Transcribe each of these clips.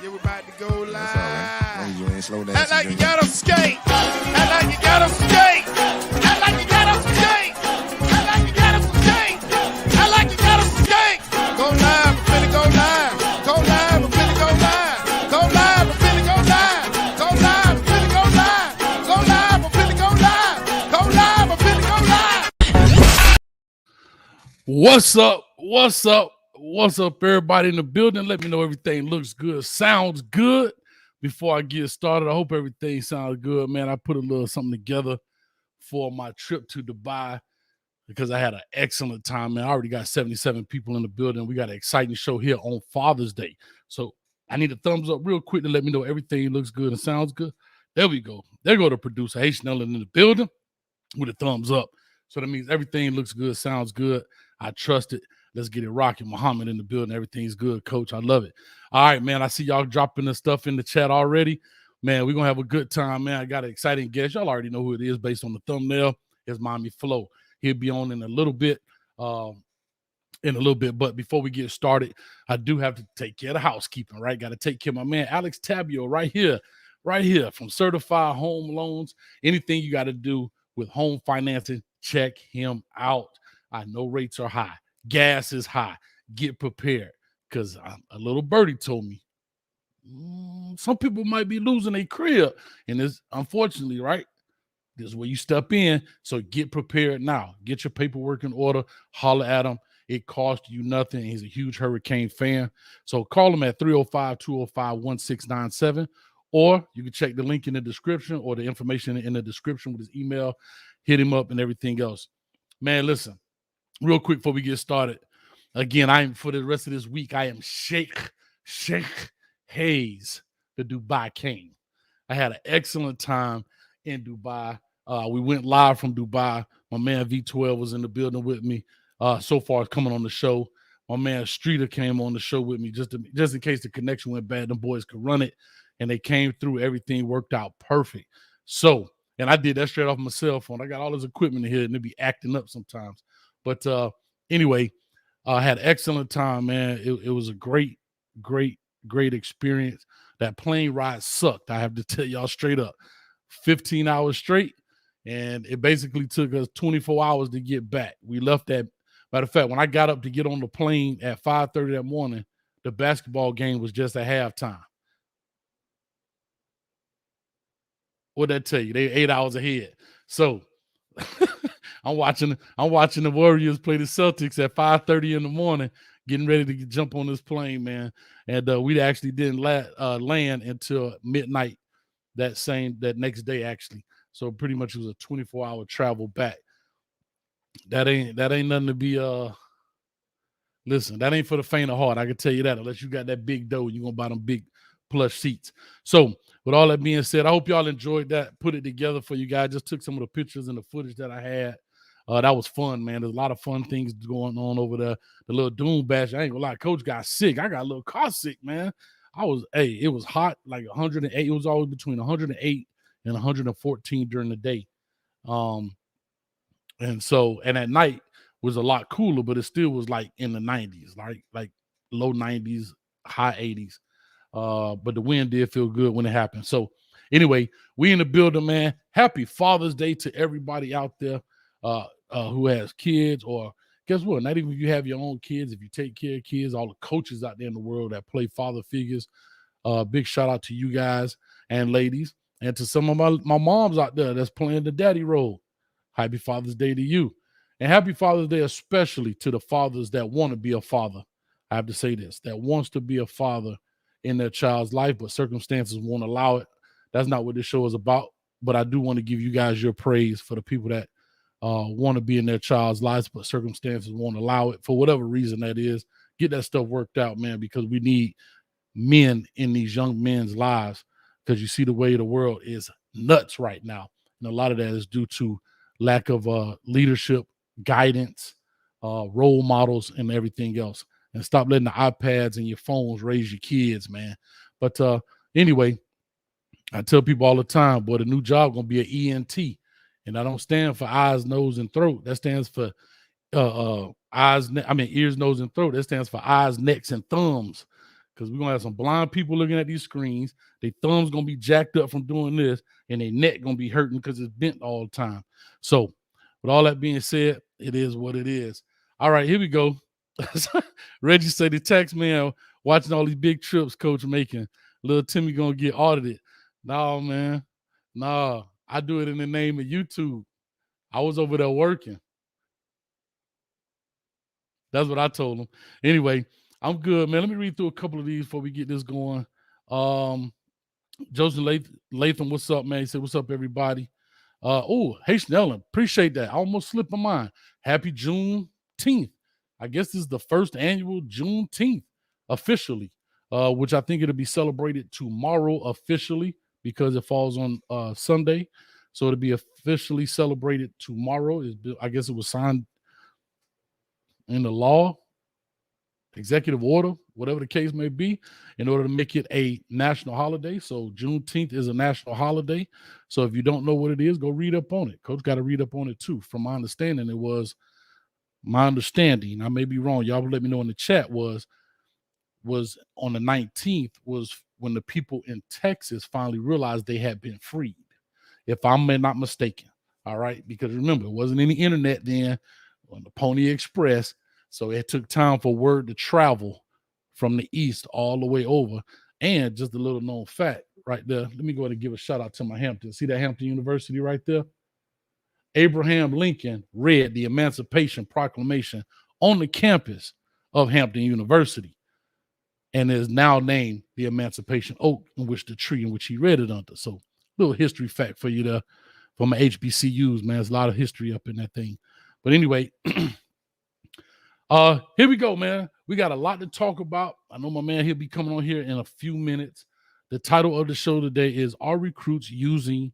Yeah, we're about to go live. That's all right. Long as you ain't slow down. Act like you got them skate. Act like you got them skate. Act like you got them skate. Act like you got them skate. Act like you got them skate. Go live, we're finna go live. Go live, we're finna go live. Go live, we're finna go live. Go live, we're finna go live. Go live, we're finna go live. Go live, we're finna go live. What's up? What's up? What's up, everybody in the building? Let me know everything looks good, sounds good. Before I get started, I hope everything sounds good, man. I put a little something together for my trip to Dubai because I had an excellent time, man. I already got 77 people in the building. We got an exciting show here on Father's Day. So I need a thumbs up real quick to let me know everything looks good and sounds good. There we go. There go the producer, Hayes and Miami in the building with a thumbs up. So that means everything looks good, sounds good. I trust it. Let's get it rocking. Muhammad in the building. Everything's good, coach. I love it. All right, man. I see y'all dropping the stuff in the chat already. Man, we're going to have a good time, man. I got an exciting guest. Y'all already know who it is based on the thumbnail. It's Miami FLO. He'll be on in a little bit. But before we get started, I do have to take care of the housekeeping, right? Got to take care of my man, Alex Tabio, right here from Certified Home Loans. Anything you got to do with home financing, check him out. I know rates are high. Gas is high. Get prepared because a little birdie told me some people might be losing their crib. And it's unfortunately, right? This is where you step in. So get prepared now. Get your paperwork in order. Holler at him. It costs you nothing. He's a huge Hurricane fan. So call him at 305-205-1697. Or you can check the link in the description or the information in the description with his email. Hit him up and everything else. Man, listen. Real quick before we get started, again, for the rest of this week, I am Sheikh Hayes, the Dubai King. I had an excellent time in Dubai. We went live from Dubai. My man V12 was in the building with me. So far, coming on the show. My man Streeter came on the show with me just in case the connection went bad. The boys could run it, and they came through. Everything worked out perfect. So, and I did that straight off my cell phone. I got all this equipment in here, and it be acting up sometimes. But anyway, I had an excellent time, man. It was a great experience. That plane ride sucked. I have to tell y'all straight up. 15 hours straight, and it basically took us 24 hours to get back. We left that. Matter of fact, when I got up to get on the plane at 5:30 that morning, the basketball game was just at halftime. What'd that tell you? They 8 hours ahead. So I'm watching the Warriors play the Celtics at 5:30 in the morning, getting ready to jump on this plane, man. And we actually didn't land until midnight that next day, actually. So pretty much it was a 24-hour travel back. That ain't nothing to be listen, that ain't for the faint of heart. I can tell you that. Unless you got that big dough, you're gonna buy them big plush seats. So with all that being said, I hope y'all enjoyed that. Put it together for you guys. Just took some of the pictures and the footage that I had. That was fun, man. There's a lot of fun things going on over there. The little Doom Bash. I ain't gonna lie, Coach got sick. I got a little car sick, man. It was hot, like 108. It was always between 108 and 114 during the day. And at night was a lot cooler, but it still was like in the 90s, like low 90s, high 80s. But the wind did feel good when it happened. So anyway, we in the building, man. Happy Father's Day to everybody out there who has kids, or guess what? Not even if you have your own kids, if you take care of kids, all the coaches out there in the world that play father figures. Big shout out to you guys and ladies, and to some of my moms out there that's playing the daddy role. Happy Father's Day to you. And happy Father's Day especially to the fathers that want to be a father. I have to say this, that wants to be a father in their child's life, but circumstances won't allow it. That's not what this show is about. But I do want to give you guys your praise for the people that want to be in their child's lives, but circumstances won't allow it for whatever reason that is. Get that stuff worked out, man, because we need men in these young men's lives, because you see the way the world is nuts right now. And a lot of that is due to lack of leadership, guidance, role models, and everything else. And stop letting the iPads and your phones raise your kids, man. But anyway, I tell people all the time, boy, the new job going to be an ENT. And I don't stand for eyes, nose, and throat. That stands for ears, nose, and throat. That stands for eyes, necks, and thumbs. because we're gonna have some blind people looking at these screens. Their thumbs gonna be jacked up from doing this, and their neck gonna be hurting because it's bent all the time. So, with all that being said, it is what it is. All right, here we go. Reggie said the tax man watching all these big trips coach making. Little Timmy gonna get audited. No, man. No, I do it in the name of YouTube. I was over there working. That's what I told him. Anyway, I'm good, man. Let me read through a couple of these before we get this going. Joseph Latham, what's up, man? He said, what's up, everybody? Hayes and Ellen, appreciate that. I almost slipped my mind. Happy Juneteenth. I guess this is the first annual Juneteenth officially, which I think it'll be celebrated tomorrow officially because it falls on Sunday. So it'll be officially celebrated tomorrow. I guess it was signed in the law, executive order, whatever the case may be, in order to make it a national holiday. So Juneteenth is a national holiday. So if you don't know what it is, go read up on it. Coach got to read up on it too. From my understanding, I may be wrong. Y'all let me know in the chat, was on the 19th was when the people in Texas finally realized they had been freed, if I'm not mistaken. All right. Because remember, it wasn't any internet then on the Pony Express. So it took time for word to travel from the East all the way over. And just a little known fact right there. Let me go ahead and give a shout out to my Hampton. See that Hampton University right there? Abraham Lincoln read the Emancipation Proclamation on the campus of Hampton University and is now named the Emancipation Oak, in which the tree in which he read it under. So little history fact for you there from my HBCUs, man. There's a lot of history up in that thing. But anyway, here we go, man. We got a lot to talk about. I know my man, he'll be coming on here in a few minutes. The title of the show today is, Are Recruits Using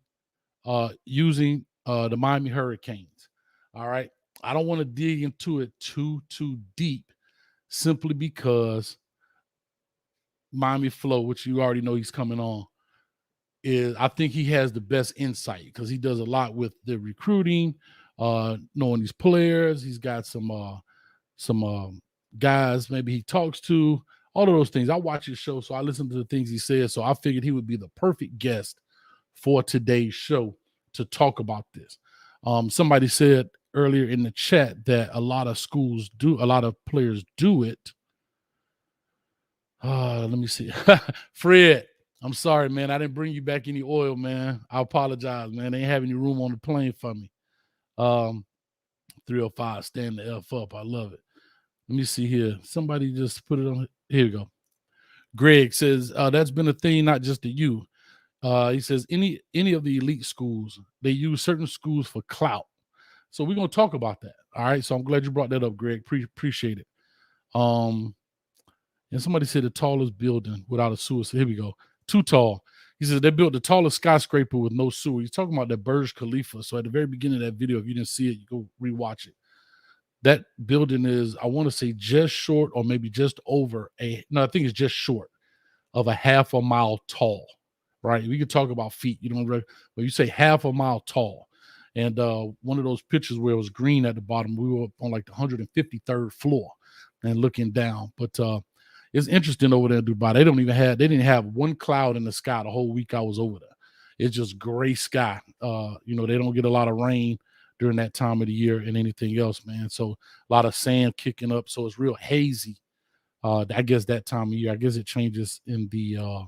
the Miami Hurricanes? All right. I don't want to dig into it too deep, simply because Miami FLO, which you already know he's coming on, I think he has the best insight because he does a lot with the recruiting, knowing these players. He's got some guys maybe he talks to, all of those things. I watch his show, so I listen to the things he says. So I figured he would be the perfect guest for today's show to talk about this. Somebody said earlier in the chat that a lot of players do it. Let me see. Fred, I'm sorry, man. I didn't bring you back any oil, man. I apologize, man. They ain't have any room on the plane for me. 305, stand the F up. I love it. Let me see here. Somebody just put it on. Here we go. Greg says, that's been a thing, not just to you. He says, any of the elite schools, they use certain schools for clout. So we're going to talk about that. All right. So I'm glad you brought that up, Greg. Appreciate it. And somebody said the tallest building without a sewer. So here we go. Too tall. He says they built the tallest skyscraper with no sewer. He's talking about that Burj Khalifa. So at the very beginning of that video, if you didn't see it, you go rewatch it. That building is, I want to say, just short or maybe just over I think it's just short of a half a mile tall, right? We could talk about feet. But you say half a mile tall. And one of those pictures where it was green at the bottom, we were up on like the 153rd floor and looking down. But it's interesting over there in Dubai. They didn't have one cloud in the sky the whole week I was over there. It's just gray sky. They don't get a lot of rain during that time of the year and anything else, man. So a lot of sand kicking up. So it's real hazy. I guess that time of year. I guess it changes in the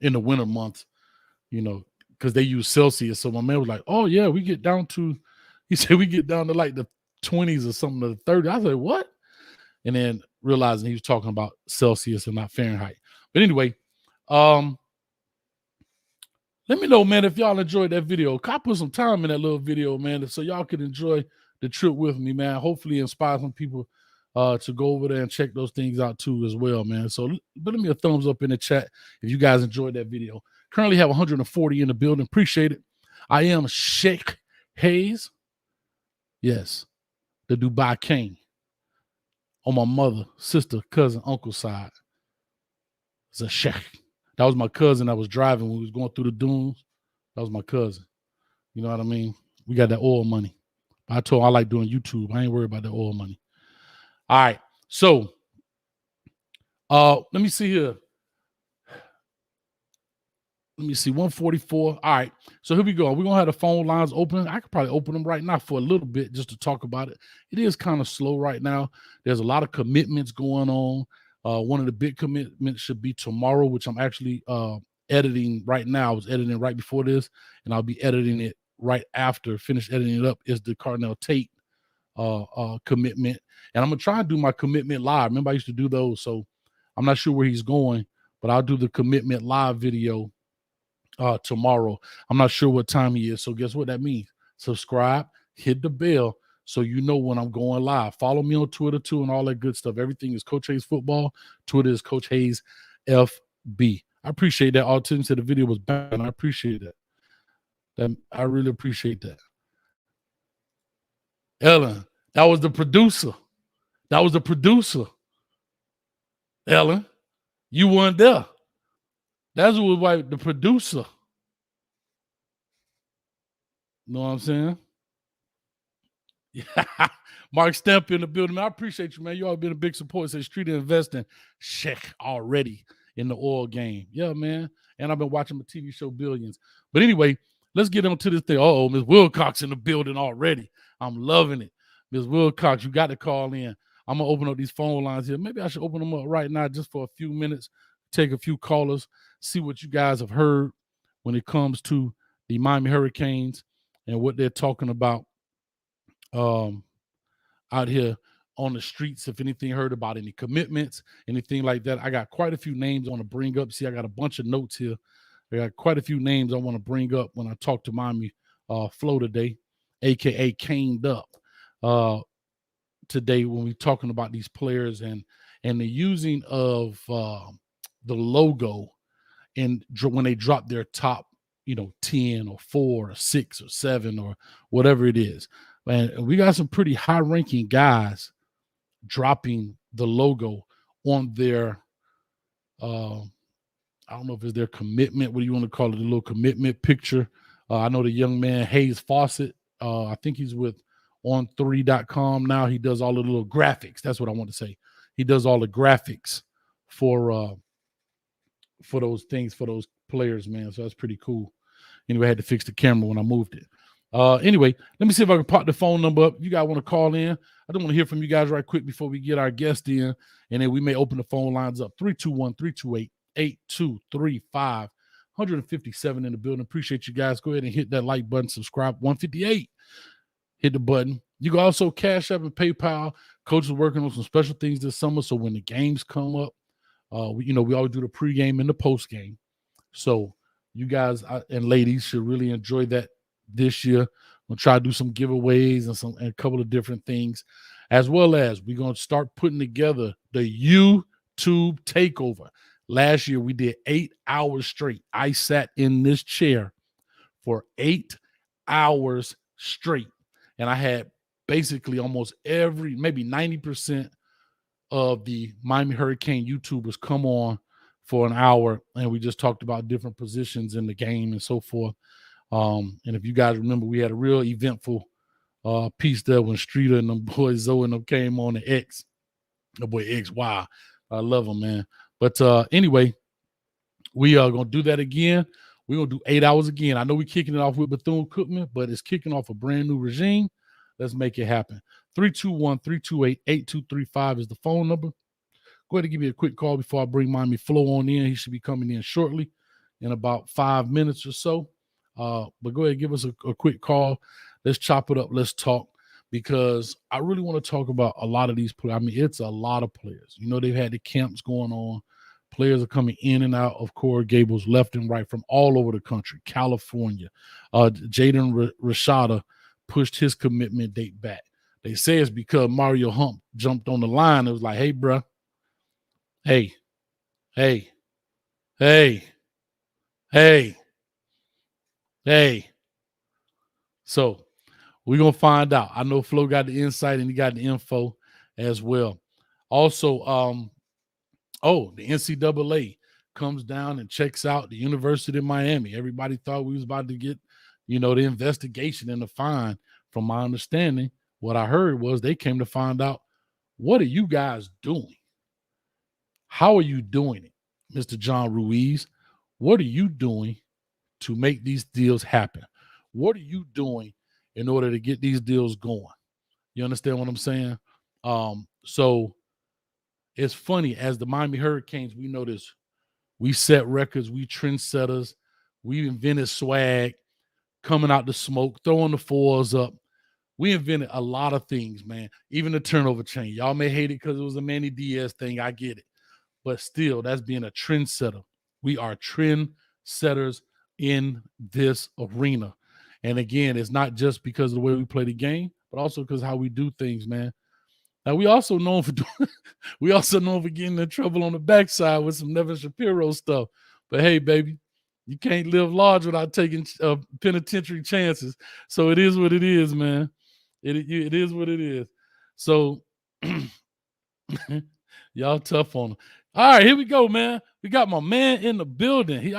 winter months, because they use Celsius. So my man was like, oh yeah, he said we get down to like the 20s or something, to the 30s. I said, what? And then realizing he was talking about Celsius and not Fahrenheit. But anyway, let me know, man, if y'all enjoyed that video. I put some time in that little video, man, so y'all can enjoy the trip with me, man. Hopefully inspire some people to go over there and check those things out too as well, man. So put me a thumbs up in the chat if you guys enjoyed that video. Currently have 140 in the building. Appreciate it. I am Sheikh Hayes. Yes, the Dubai King. On my mother, sister, cousin, uncle side. It's a sheikh. That was my cousin that was driving when we was going through the dunes. That was my cousin. You know what I mean? We got that oil money. I told him I like doing YouTube. I ain't worried about that oil money. All right. So Let me see here. Let me see, 144. All right, so here we go. We're gonna have the phone lines open. I could probably open them right now for a little bit just to talk about it. It is kind of slow right now. There's a lot of commitments going on. One of the big commitments should be tomorrow, which I'm actually editing right now. I was editing right before this, and I'll be editing it right after. Finish editing it up. Is the Cardinal Tate commitment, and I'm gonna try and do my commitment live. Remember, I used to do those, so I'm not sure where he's going, but I'll do the commitment live video tomorrow. I'm not sure what time he is, so guess what that means? Subscribe, hit the bell, so you know when I'm going live. Follow me on Twitter too, and all that good stuff. Everything is Coach Hayes Football. Twitter is Coach Hayes FB. I appreciate that. All teams said the video was bad, and I appreciate that. I really appreciate that. Ellen, that was the producer. Ellen, you weren't there. That's what was the producer. Know what I'm saying? Yeah. Mark Stamp in the building. Man, I appreciate you, man. You all been a big support. Say Street Investing. Check already in the oil game. Yeah, man. And I've been watching my TV show Billions. But anyway, let's get on to this thing. Uh-oh, Ms. Wilcox in the building already. I'm loving it. Ms. Wilcox, you got to call in. I'm going to open up these phone lines here. Maybe I should open them up right now just for a few minutes, take a few callers, see what you guys have heard when it comes to the Miami Hurricanes and what they're talking about out here on the streets. If anything, heard about any commitments, anything like that. I got quite a few names I want to bring up. See, I got a bunch of notes here. I got quite a few names I want to bring up when I talk to Miami FLO today, aka Caned Up today, when we're talking about these players and the using of the logo and when they drop their top, 10 or 4 or 6 or 7 or whatever it is. And we got some pretty high-ranking guys dropping the logo on their, I don't know if it's their commitment, what do you want to call it, a little commitment picture. I know the young man, Hayes Fawcett, I think he's with on3.com now. He does all the little graphics. That's what I want to say. He does all the graphics for those things, for those players, man. So that's pretty cool. Anyway, I had to fix the camera when I moved it. Anyway, let me see if I can pop the phone number up. You guys want to call in? I don't want to hear from you guys right quick before we get our guest in, and then we may open the phone lines up. 321-328-8235. 157 in the building. Appreciate you guys. Go ahead and hit that like button. Subscribe. 158. Hit the button. You can also Cash App and PayPal. Coach is working on some special things this summer, so when the games come up, we always do the pregame and the postgame. So you guys and ladies should really enjoy that this year. We'll try to do some giveaways and a couple of different things, as well as we're going to start putting together the YouTube takeover. Last year, we did 8 hours straight. I sat in this chair for 8 hours straight, and I had basically almost maybe 90% of the Miami Hurricane YouTubers come on for an hour, and we just talked about different positions in the game and so forth. And if you guys remember, we had a real eventful piece there when Streeter and them boys, Zoe and them, came on the X. The boy X, wow. I love him, man. But anyway, we are going to do that again. We're going to do 8 hours again. I know we're kicking it off with Bethune-Cookman, but it's kicking off a brand new regime. Let's make it happen. 321-328-8235 is the phone number. Go ahead and give me a quick call before I bring Miami FLO on in. He should be coming in shortly in about 5 minutes or so. But go ahead and give us a quick call. Let's chop it up. Let's talk, because I really want to talk about a lot of these players. I mean, it's a lot of players. They've had the camps going on. Players are coming in and out of Coral Gables left and right from all over the country. California. Jaden Rashada pushed his commitment date back. They say it's because Mario Hump jumped on the line. It was like, hey, bro. Hey. So we're going to find out. I know Flo got the insight and he got the info as well. Also, the NCAA comes down and checks out the University of Miami. Everybody thought we was about to get, the investigation and the fine. From my understanding, what I heard was they came to find out, what are you guys doing? How are you doing it, Mr. John Ruiz? What are you doing to make these deals happen? What are you doing in order to get these deals going? You understand what I'm saying? So it's funny, as the Miami Hurricanes, we know this. We set records, we trendsetters, we invented swag, coming out the smoke, throwing the fours up. We invented a lot of things, man. Even the turnover chain. Y'all may hate it because it was a Manny Diaz thing. I get it. But still, that's being a trendsetter. We are trendsetters in this arena. And again, it's not just because of the way we play the game, but also because how we do things, man. Now we also known for getting in trouble on the backside with some Nevin Shapiro stuff. But hey, baby, you can't live large without taking penitentiary chances. So it is what it is, man. It is what it is. So y'all tough on him. All right, here we go, man. We got my man in the building. He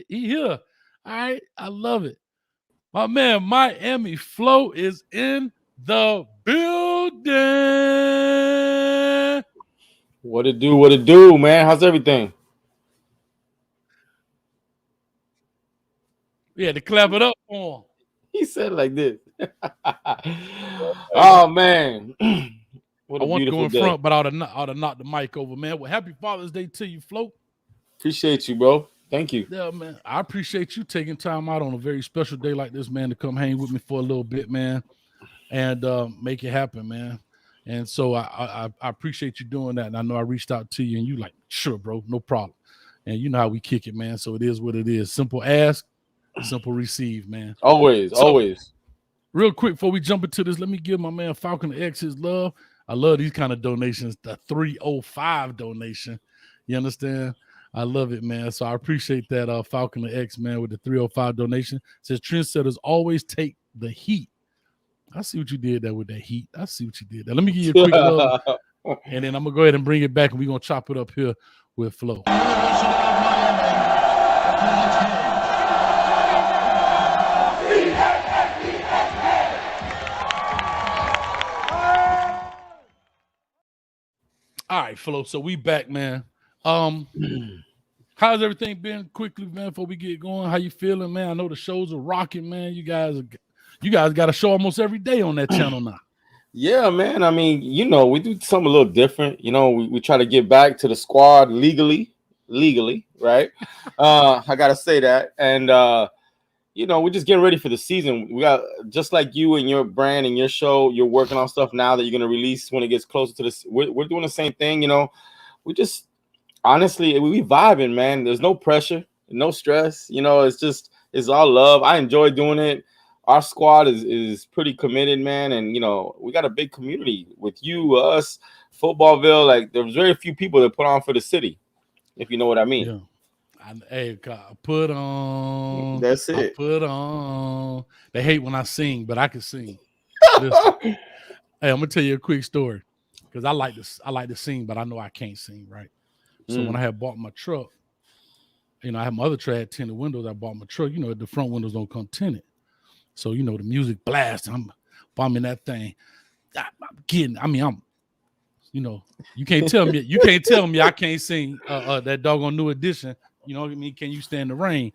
here. All right, I love it. My man Miami FLO is in the building. What it do, man? How's everything? We had to clap it up for him. He said it like this. Oh, man. What a I want to go in day. front, but I ought to knock the mic over, man. Well, happy Father's Day to you, FLO. Appreciate you, bro. Thank you. Yeah, man. I appreciate you taking time out on a very special day like this, man, to come hang with me for a little bit, man, and make it happen, man. And so I appreciate you doing that. And I know I reached out to you, and you like, sure, bro, no problem. And you know how we kick it, man. So it is what it is. Simple ask, simple receive, man. Always. Real quick before we jump into this, let me give my man Falcon X his love. I love these kind of donations. The 305 donation, you understand? I love it, man. So I appreciate that, Falcon X, man, with the 305 donation. It says trendsetters always take the heat. I see what you did there with that heat. I see what you did there. Let me give you a quick love, and then I'm gonna go ahead and bring it back, and we're gonna chop it up here with FLO. All right, FLO. So we back, man. How's everything been? Quickly, man, before we get going, how you feeling, man? I know the shows are rocking, man. You guys got a show almost every day on that channel now. Yeah, man. I mean, we do something a little different. We try to get back to the squad legally, right? I gotta say that. And we're just getting ready for the season. We got, just like you and your brand and your show, you're working on stuff now that you're gonna release when it gets closer to this. We're doing the same thing, we just honestly, we vibing, man. There's no pressure, no stress. It's all love. I enjoy doing it. Our squad is pretty committed, man. And, we got a big community with you, us, Footballville. Like, there's very few people that put on for the city, if you know what I mean. Yeah. I put on. That's it. I put on. They hate when I sing, but I can sing. Hey, I'm going to tell you a quick story because I like to sing, but I know I can't sing, right? So when I had bought my truck, I had my other truck had tinted windows. I bought my truck, the front windows don't come tinted. So, the music blast. I'm bumming that thing. You can't tell me I can't sing that doggone New Edition. You know what I mean? Can you stand the rain?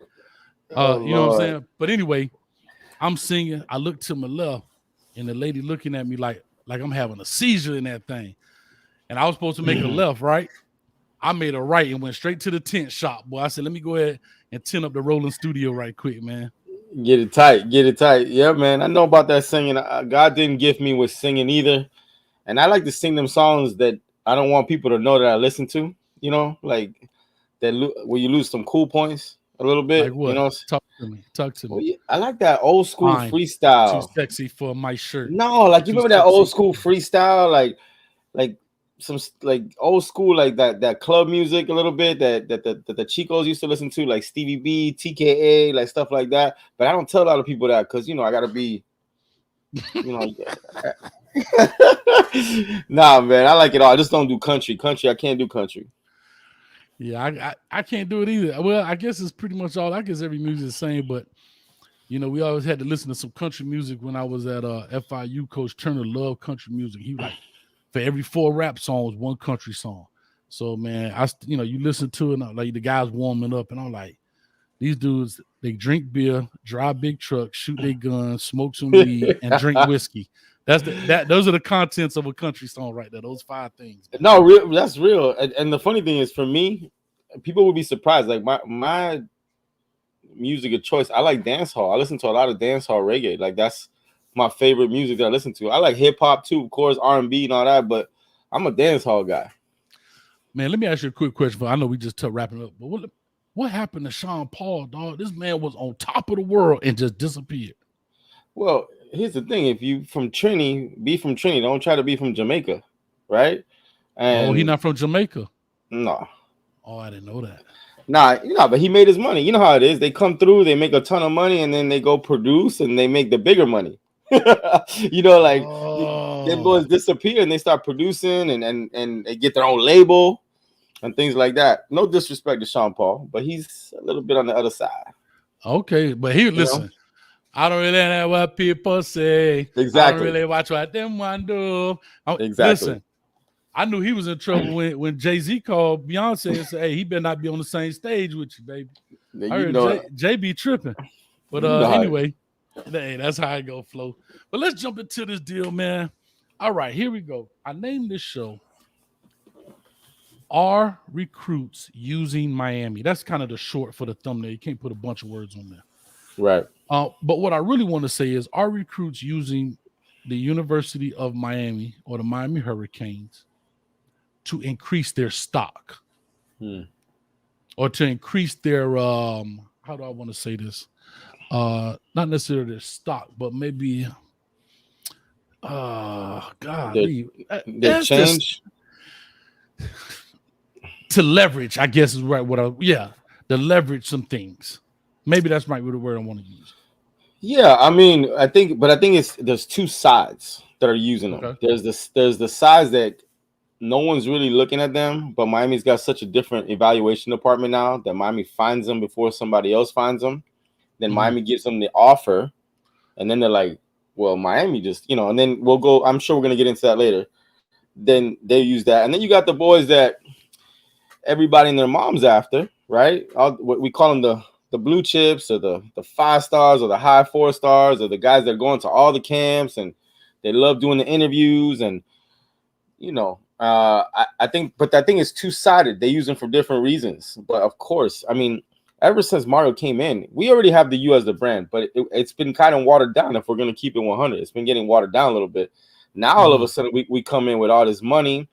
You know what I'm saying? But anyway, I'm singing. I look to my left, and the lady looking at me like I'm having a seizure in that thing. And I was supposed to make a left, right? I made a right and went straight to the tent shop, boy. I said, let me go ahead and tent up the rolling studio right quick, man. Get it tight. Yeah, man. I know about that singing. God didn't gift me with singing either. And I like to sing them songs that I don't want people to know that I listen to, like that where you lose some cool points a little bit. Like what? Talk to me. Well, yeah, I like that old school freestyle. Too sexy for my shirt. No, like you remember that old school freestyle, like some like old school, like that club music a little bit that the Chicos used to listen to, like Stevie B, TKA, like stuff like that. But I don't tell a lot of people that because I gotta be, Nah, man, I like it all. I just don't do country. I can't do country. Yeah, I can't do it either. Well, I guess it's pretty much all. I guess every music is the same, but we always had to listen to some country music when I was at FIU. Coach Turner loved country music. He like, for every 4 rap songs, 1 country song. So man, you listen to it, and like the guys warming up, and I'm like, these dudes, they drink beer, drive big trucks, shoot their guns, smoke some weed, and drink whiskey. Those are the contents of a country song right there. Those 5 things. No, that's real. And the funny thing is, for me, people would be surprised. Like my music of choice, I like dance hall. I listen to a lot of dance hall reggae. Like that's my favorite music that I listen to. I like hip hop too, of course, R&B and all that, but I'm a dance hall guy. Man, let me ask you a quick question. I know we just wrapping up, but what happened to Sean Paul, dog? This man was on top of the world and just disappeared. Well, here's the thing: if you from Trini, be from Trini. Don't try to be from Jamaica, right? And he's not from Jamaica. No. Oh, I didn't know that. Nah, but he made his money. You know how it is. They come through, they make a ton of money, and then they go produce and they make the bigger money. Them boys disappear and they start producing and they get their own label and things like that. No disrespect to Sean Paul, but he's a little bit on the other side. Okay, but listen. I don't really know what people say. Exactly. I don't really watch what them want do. Exactly. Listen, I knew he was in trouble when Jay-Z called Beyonce and said, "Hey, he better not be on the same stage with you, baby." I heard Jay be tripping. But anyway, hey, that's how I go, Flo. But let's jump into this deal, man. All right, here we go. I named this show "Are Recruits Using Miami?" That's kind of the short for the thumbnail. You can't put a bunch of words on there. Right. But what I really want to say is, are recruits using the University of Miami or the Miami Hurricanes to increase their stock or to increase their, how do I want to say this? Not necessarily their stock, but maybe, their change? To leverage, I guess is right. To leverage some things. Maybe that's right with the word I want to use. Yeah, I mean, I think there's 2 sides that are using them. Okay. There's the sides that no one's really looking at them, but Miami's got such a different evaluation department now that Miami finds them before somebody else finds them. Then Miami gives them the offer, and then they're like, well, Miami just, and then we'll go, I'm sure we're going to get into that later. Then they use that. And then you got the boys that everybody and their mom's after, right? What we call them the blue chips or the 5 stars or the high 4 stars or the guys that are going to all the camps and they love doing the interviews. And, I think it's 2-sided. They use them for different reasons. But of course, I mean, ever since Mario came in, we already have the U as the brand, but it's been kind of watered down. If we're going to keep it 100, it's been getting watered down a little bit. Now, all of a sudden we come in with all this money,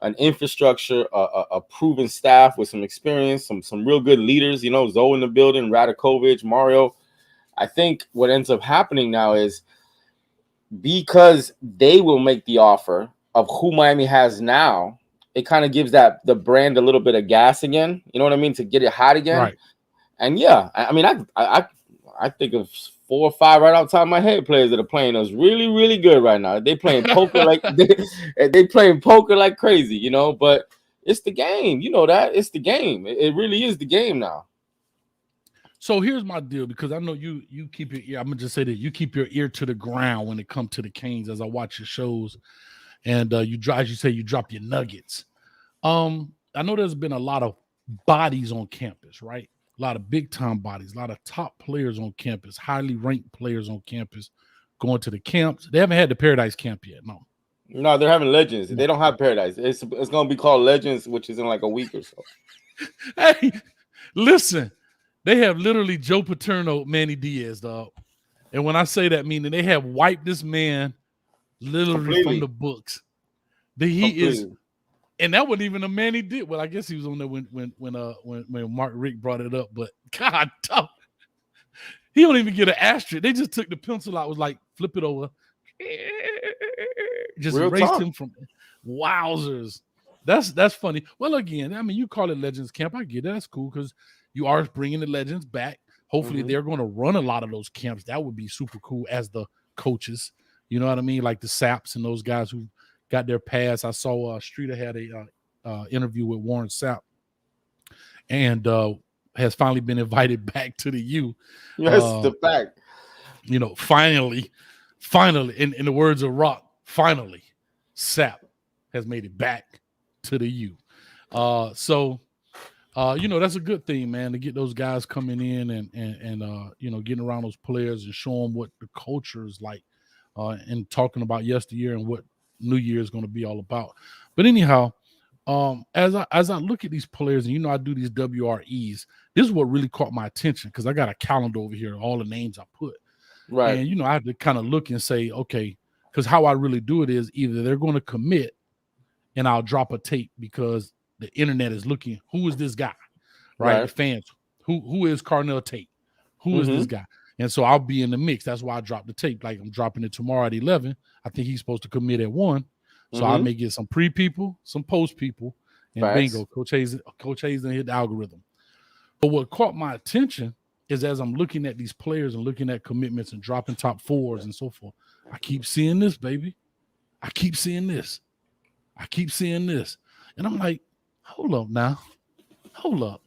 an infrastructure, a proven staff with some experience, some real good leaders, Zoe in the building, Radakovic, Mario. I think what ends up happening now is because they will make the offer of who Miami has now, it kind of gives the brand a little bit of gas again. You know what I mean? To get it hot again. Right. And yeah, I mean, I think of 4 or 5 right off the top of my head players that are playing us really, really good right now. They playing poker like they playing poker like crazy, but it's the game. You know that. It's the game. It really is the game now. So here's my deal, because I know you keep your ear. I'm gonna just say that you keep your ear to the ground when it comes to the Canes as I watch your shows, and you drop your nuggets. I know there's been a lot of bodies on campus, right? A lot of big time bodies, a lot of top players on campus, highly ranked players on campus going to the camps. They haven't had the Paradise Camp yet. No, they're having Legends. They don't have Paradise. It's going to be called Legends, which is in like a week or so. Hey, listen, they have literally Joe Paterno, Manny Diaz, dog. And when I say that, meaning they have wiped this man literally from the books. And that wasn't even a man he did. Well, I guess he was on there when Mark Rick brought it up. But God, he don't even get an asterisk. They just took the pencil out, was like, flip it over, just Real erased talk. him from. Wowzers, that's funny. Well, again, I mean, you call it Legends Camp. I get it. That's cool because you are bringing the legends back. Hopefully, they're going to run a lot of those camps. That would be super cool as the coaches. You know what I mean? Like the Saps and those guys who got their pass. I saw Streeter had a interview with Warren Sapp and has finally been invited back to the U. Yes, the fact. Finally, in the words of Rock, finally, Sapp has made it back to the U. So that's a good thing, man, to get those guys coming in and getting around those players and show them what the culture is like, and talking about yesteryear and what New Year is going to be all about. But anyhow, as I look at these players, and I do these WREs, this is what really caught my attention because I got a calendar over here, all the names I put. Right. And I have to kind of look and say, okay, because how I really do it is either they're going to commit and I'll drop a tape because the internet is looking, who is this guy? Right? The fans, who is Carnell Tate? Who is this guy? And so I'll be in the mix. That's why I dropped the tape. Like I'm dropping it tomorrow at 11. I think he's supposed to commit at 1. So I may get some pre-people, some post-people, and bingo, Coach Hayes done hit the algorithm. But what caught my attention is as I'm looking at these players and looking at commitments and dropping top 4s and so forth, I keep seeing this, baby. I keep seeing this. And I'm like, hold up now. Hold up.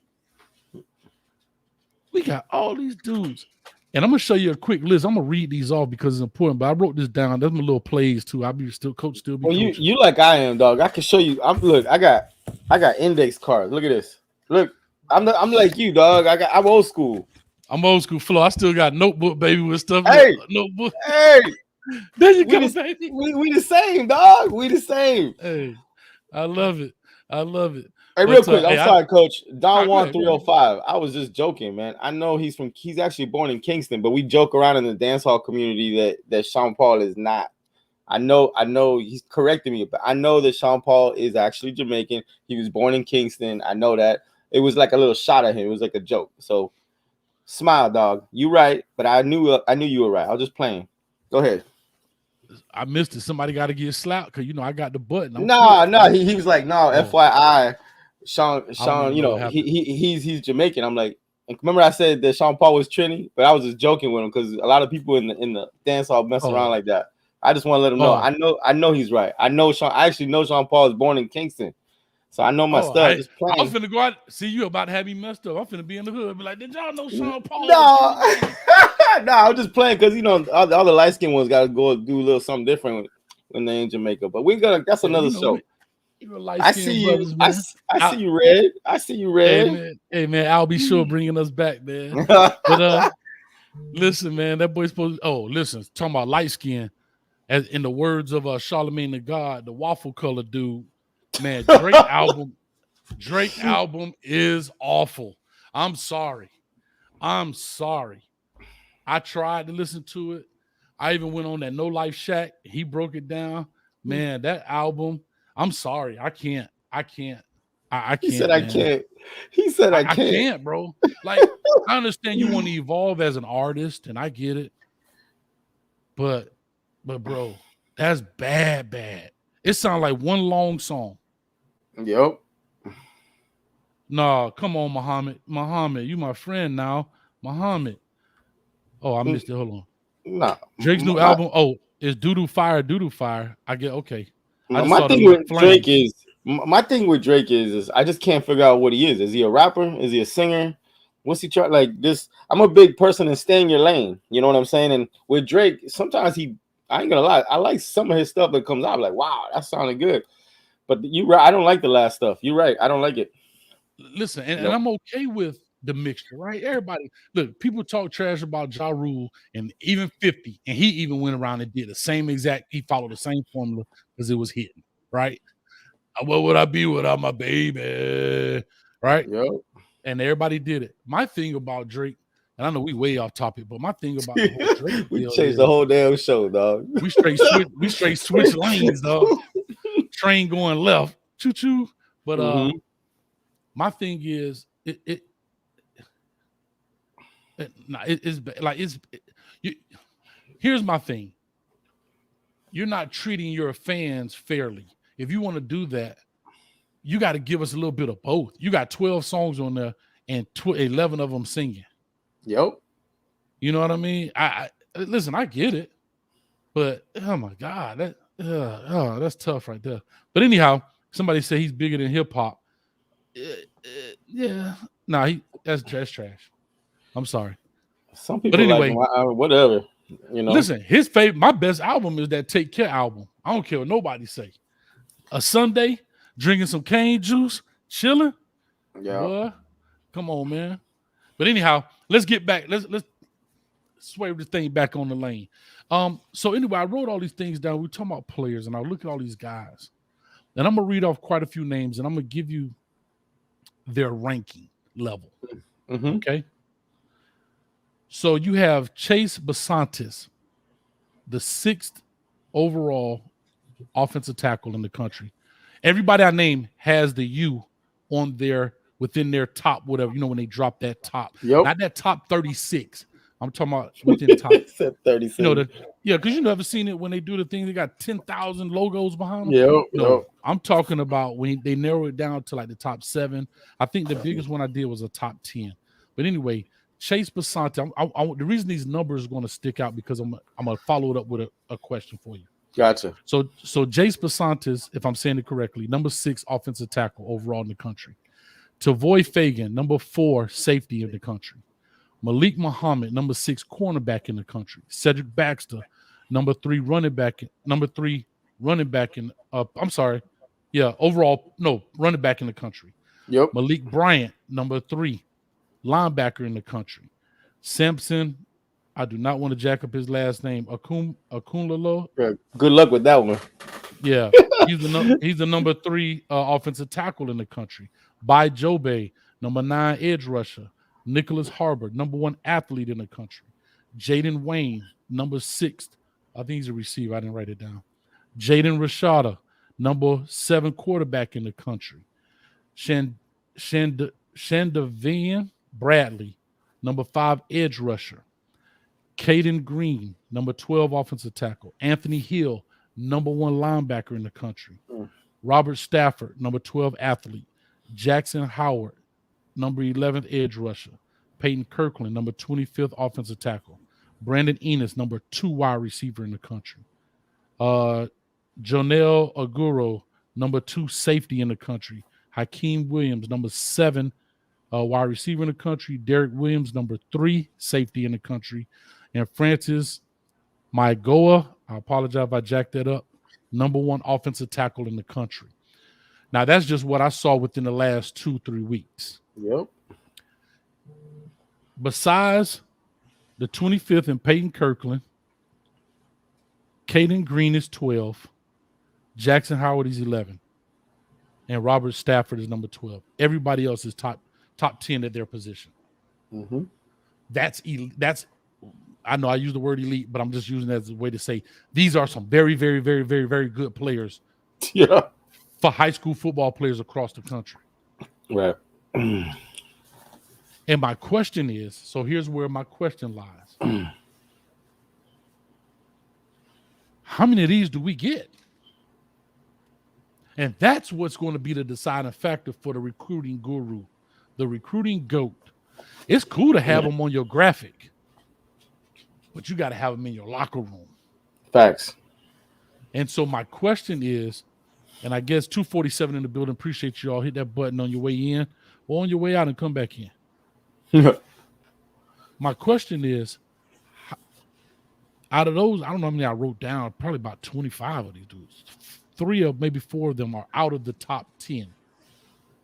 We got all these dudes. And I'm going to show you a quick list. I'm going to read these off because it's important, but I wrote this down. That's my little plays too. I'll be still coach. Well, you like I am, dog. I can show you. Look, I got index cards. Look at this. Look, I'm like you, dog. I'm old school. I'm old school flow. I still got notebook, baby, with stuff. Hey, notebook. Hey, there you go, baby. We the same, dog. We the same. Hey, I love it. Hey, real quick, I'm sorry, Coach. Don Juan 305. I was just joking, man. I know he's actually born in Kingston, but we joke around in the dance hall community that Sean Paul is not. I know he's correcting me, but I know that Sean Paul is actually Jamaican. He was born in Kingston. I know that. It was like a little shot at him. It was like a joke. So smile, dog. You right, but I knew you were right. I was just playing. Go ahead. I missed it. Somebody got to get slapped because I got the button. No. He was like, no, FYI. Sean, he's Jamaican. I'm like, and remember I said that Sean Paul was Trini, but I was just joking with him because a lot of people in the dance hall mess around like that. I just want to let him know. I know he's right. I actually know Sean Paul is born in Kingston, so I know my stuff. Just playing. I'm finna go out. See, you about to have me messed up. I'm finna be in the hood. Be like, did y'all know Sean Paul? No, no, I was just playing because all the light skinned ones got to go do a little something different when they're in Jamaica. But that's another show. I see you. Brothers, I see you, Red. I see you, Red. Hey, man, I'll be sure bringing us back, man. But listen, man, that boy's supposed. Listen, talking about light skin, as in the words of Charlemagne the God, the waffle color dude. Man, Drake album is awful. I'm sorry. I tried to listen to it. I even went on that No Life Shack. He broke it down. Man, that album. I'm sorry. I can't. I can't. He said I can't. He said I can't. I can't, bro. Like, I understand you want to evolve as an artist, and I get it. But bro, that's bad. It sounds like one long song. Yep. Nah, come on, Muhammad, you my friend now. Muhammad. Oh, I missed it. Hold on. Nah. Drake's new album. Oh, is Doodoo Fire. I get okay. My thing with Drake is I just can't figure out what he is. Is he a rapper? Is he a singer? What's he trying like this? I'm a big person and stay in your lane. You know what I'm saying? And with Drake, sometimes I ain't gonna lie, I like some of his stuff that comes out. I'm like, wow, that sounded good. But I don't like the last stuff. You're right. I don't like it. Listen, and I'm okay with the mixture, right? Everybody, look, people talk trash about Ja Rule and even 50, and he even went around and did the same exact, he followed the same formula because it was hitting, right? What would I be without my baby? Right? Yep. And everybody did it. My thing about Drake, and I know we way off topic, but my thing about the whole Drake we changed the whole damn show, dog. We straight switch lanes, dog. Train going left, choo choo. But my thing is, here's my thing. You're not treating your fans fairly. If you want to do that, you got to give us a little bit of both. You got 12 songs on there and 11 of them singing. Yep. You know what I mean? I listen, I get it, but oh my God, that's tough right there. But anyhow, somebody said he's bigger than hip hop. Yeah, that's trash. I'm sorry. Some people, but anyway, like whatever. You know, listen, my best album is that Take Care album. I don't care what nobody say. A Sunday, drinking some cane juice, chilling. Yeah. Boy, come on, man. But anyhow, let's get back. Let's swerve this thing back on the lane. So anyway, I wrote all these things down. We're talking about players, and I look at all these guys, and I'm gonna read off quite a few names, and I'm gonna give you their ranking level. Mm-hmm. Okay. So you have Chase Basantis, the 6th overall offensive tackle in the country. Everybody I name has the U on within their top, whatever, when they drop that top. Yep. Not that top 36. I'm talking about within top. Said 36. Because you never seen it when they do the thing, they got 10,000 logos behind them. Yep. No, I'm talking about when they narrow it down to like the top 7. I think the biggest one I did was a top 10. But anyway, Chase Basanti, the reason these numbers are going to stick out because I'm going to follow it up with a question for you. Gotcha. So Jace Basantis, if I'm saying it correctly, number 6 offensive tackle overall in the country. Tavoy Fagan, number 4 safety in the country. Malik Muhammad, number 6 cornerback in the country. Cedric Baxter, number 3 running back in running back in the country. Yep. Malik Bryant, number 3 linebacker in the country. Samson, I do not want to jack up his last name. Akunlalo. Good luck with that one. Yeah, he's the number 3 offensive tackle in the country. Bai Jobe, number 9 edge rusher. Nicholas Harbor, number 1 athlete in the country. Jaden Wayne, number 6. I think he's a receiver. I didn't write it down. Jaden Rashada, number 7 quarterback in the country. Shandavian Bradley, number 5 edge rusher. Caden Green, number 12 offensive tackle. Anthony Hill, number 1 linebacker in the country. Robert Stafford, number 12 athlete. Jackson Howard, number 11th edge rusher. Peyton Kirkland, number 25th offensive tackle. Brandon Enos, number 2 wide receiver in the country. Jonel Aguro, number 2 safety in the country. Hakeem Williams, number 7 wide receiver in the country. Derek Williams, number 3 safety in the country. And Francis Maigoa, I apologize if I jacked that up, number 1 offensive tackle in the country. Now, that's just what I saw within the last 2-3 weeks. Yep. Besides the 25th and Peyton Kirkland, Caden Green is 12, Jackson Howard is 11, and Robert Stafford is number 12. Everybody else is top 10 at their position. Mm-hmm. That's I know I use the word elite, but I'm just using that as a way to say these are some very, very, very, very, very good players. Yeah. For high school football players across the country. Right. And my question is, so here's where my question lies. How many of these do we get? And that's what's going to be the deciding factor for the recruiting guru, the recruiting GOAT. It's cool to have them on your graphic, but you got to have them in your locker room. Facts. And so my question is, and I guess 247 in the building, appreciate you all. Hit that button on your way in or on your way out and come back in. My question is, out of those, I don't know how many I wrote down, probably about 25 of these dudes. 3 or maybe 4 of them are out of the top 10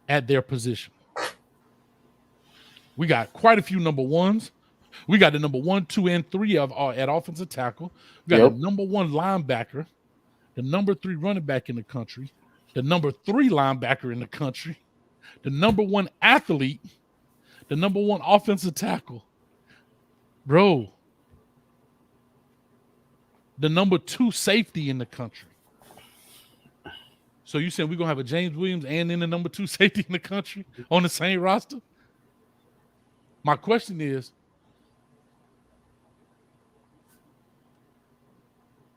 at their position. We got quite a few number 1s. We got the number 1, 2, and 3 at offensive tackle. We got the number 1 linebacker, the number 3 running back in the country, the number 3 linebacker in the country, the number 1 athlete, the number 1 offensive tackle. Bro, the number 2 safety in the country. So you saying we're going to have a James Williams and then the number 2 safety in the country on the same roster? My question is,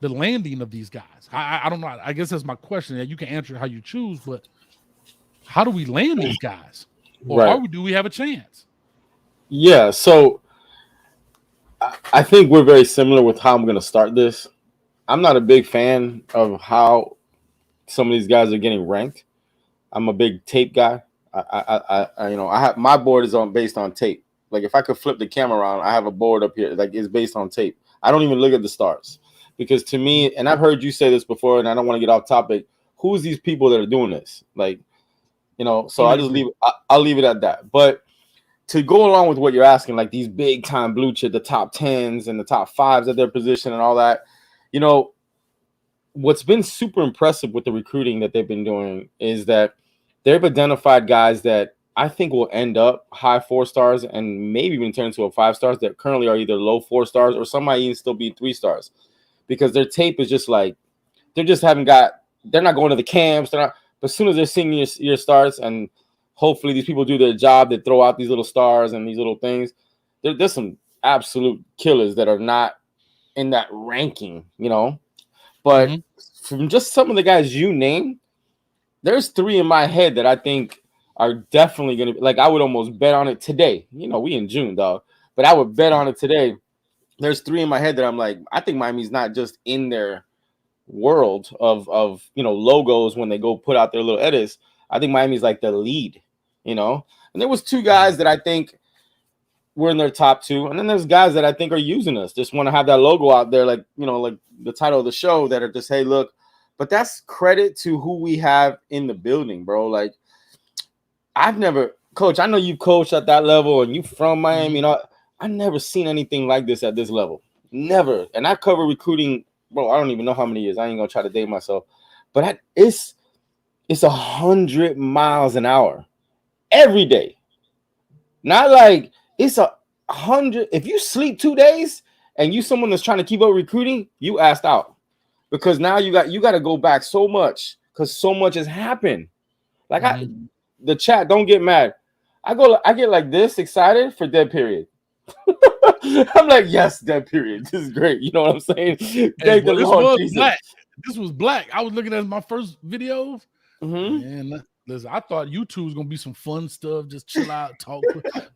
the landing of these guys. I don't know. I guess that's my question. You can answer it how you choose, but how do we land these guys? Or do we have a chance? Yeah, so I think we're very similar with how I'm going to start this. I'm not a big fan of how some of these guys are getting ranked. I'm a big tape guy. I have my board is based on tape. Like if I could flip the camera around, I have a board up here like it's based on tape. I don't even look at the stars. Because to me, and I've heard you say this before, and I don't want to get off topic, who's these people that are doing this? Like, You know, so I just I'll leave it at that. But to go along with what you're asking, like these big time blue chip, the top 10s and the top 5s at their position and all that, you know, what's been super impressive with the recruiting that they've been doing is that they've identified guys that I think will end up high 4 stars and maybe even turn into a 5 stars that currently are either low 4 stars or some might even still be 3 stars because their tape is just like they're not going to the camps. But as soon as their senior year starts and hopefully these people do their job, they throw out these little stars and these little things. There's some absolute killers that are not in that ranking, you know. But from just some of the guys you named, there's 3 in my head that I think are definitely going to be, like, I would almost bet on it today. You know, we in June, dog. But I would bet on it today. There's 3 in my head that I'm like, I think Miami's not just in their world of you know, logos when they go put out their little edits. I think Miami's like the lead, you know. And there was 2 guys that I think were in their top 2, and then there's guys that I think are using us, just want to have that logo out there, like, you know, like the title of the show, that are just, hey, look. But that's credit to who we have in the building, bro. Like, I've never, Coach, I know you coach at that level and you from Miami, you know, I've never seen anything like this at this level. Never. And I cover recruiting, bro, I don't even know how many years. I ain't gonna try to date myself. But it's 100 miles an hour every day. Not like it's 100. If you sleep 2 days and you someone that's trying to keep up recruiting, you asked out. Because now you got to go back so much because so much has happened. Like the chat, don't get mad. I get like this excited for dead period. I'm like, yes, dead period. This is great. You know what I'm saying? Thank the Lord Jesus. Black. This was black. I was looking at my first videos. Man, listen, I thought YouTube was gonna be some fun stuff. Just chill out, talk.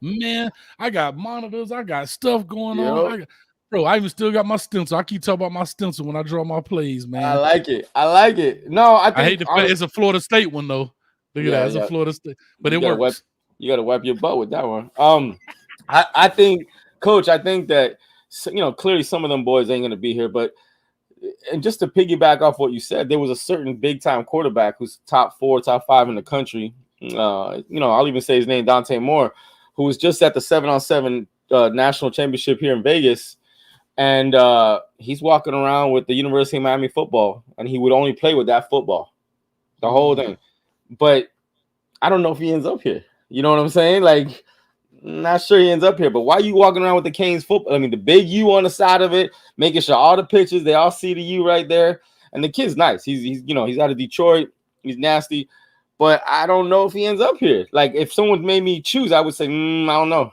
Man, I got monitors. I got stuff going on. Bro, I even still got my stencil. I keep talking about my stencil when I draw my plays, man. I like it. No, I hate to play. It's a Florida State one though. Look at that. It's a Florida State, but it works. You got to wipe your butt with that one. I think, Coach, I think that, you know, clearly some of them boys ain't gonna be here, but and just to piggyback off what you said, there was a certain big time quarterback who's top 4, top 5 in the country. You know, I'll even say his name, Dante Moore, who was just at the 7-on-7 national championship here in Vegas. And he's walking around with the University of Miami football, and he would only play with that football, the whole thing. But I don't know if he ends up here. You know what I'm saying? Like, not sure he ends up here. But why are you walking around with the Canes football? I mean, the big U on the side of it, making sure all the pictures, they all see the U right there. And the kid's nice. He's you know, he's out of Detroit. He's nasty. But I don't know if he ends up here. Like, if someone made me choose, I would say, I don't know.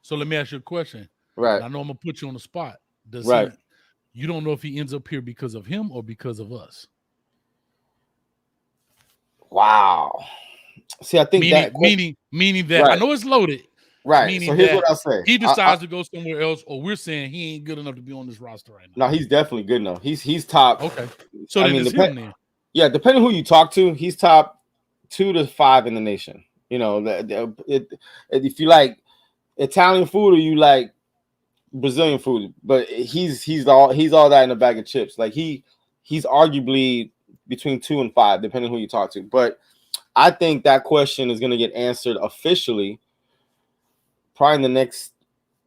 So let me ask you a question. Right. I know I'm gonna put you on the spot. You don't know if he ends up here because of him or because of us? Wow. See, I think meaning that I know it's loaded. Right. So here's what I'll say. He decides to go somewhere else, or we're saying he ain't good enough to be on this roster right now. No, he's definitely good enough. He's top. Okay. So I mean, yeah, depending who you talk to, he's top 2 to 5 in the nation. You know, if you like Italian food or you like Brazilian food, but he's all that in a bag of chips. Like he's arguably between 2 and 5, depending who you talk to. But I think that question is going to get answered officially probably in the next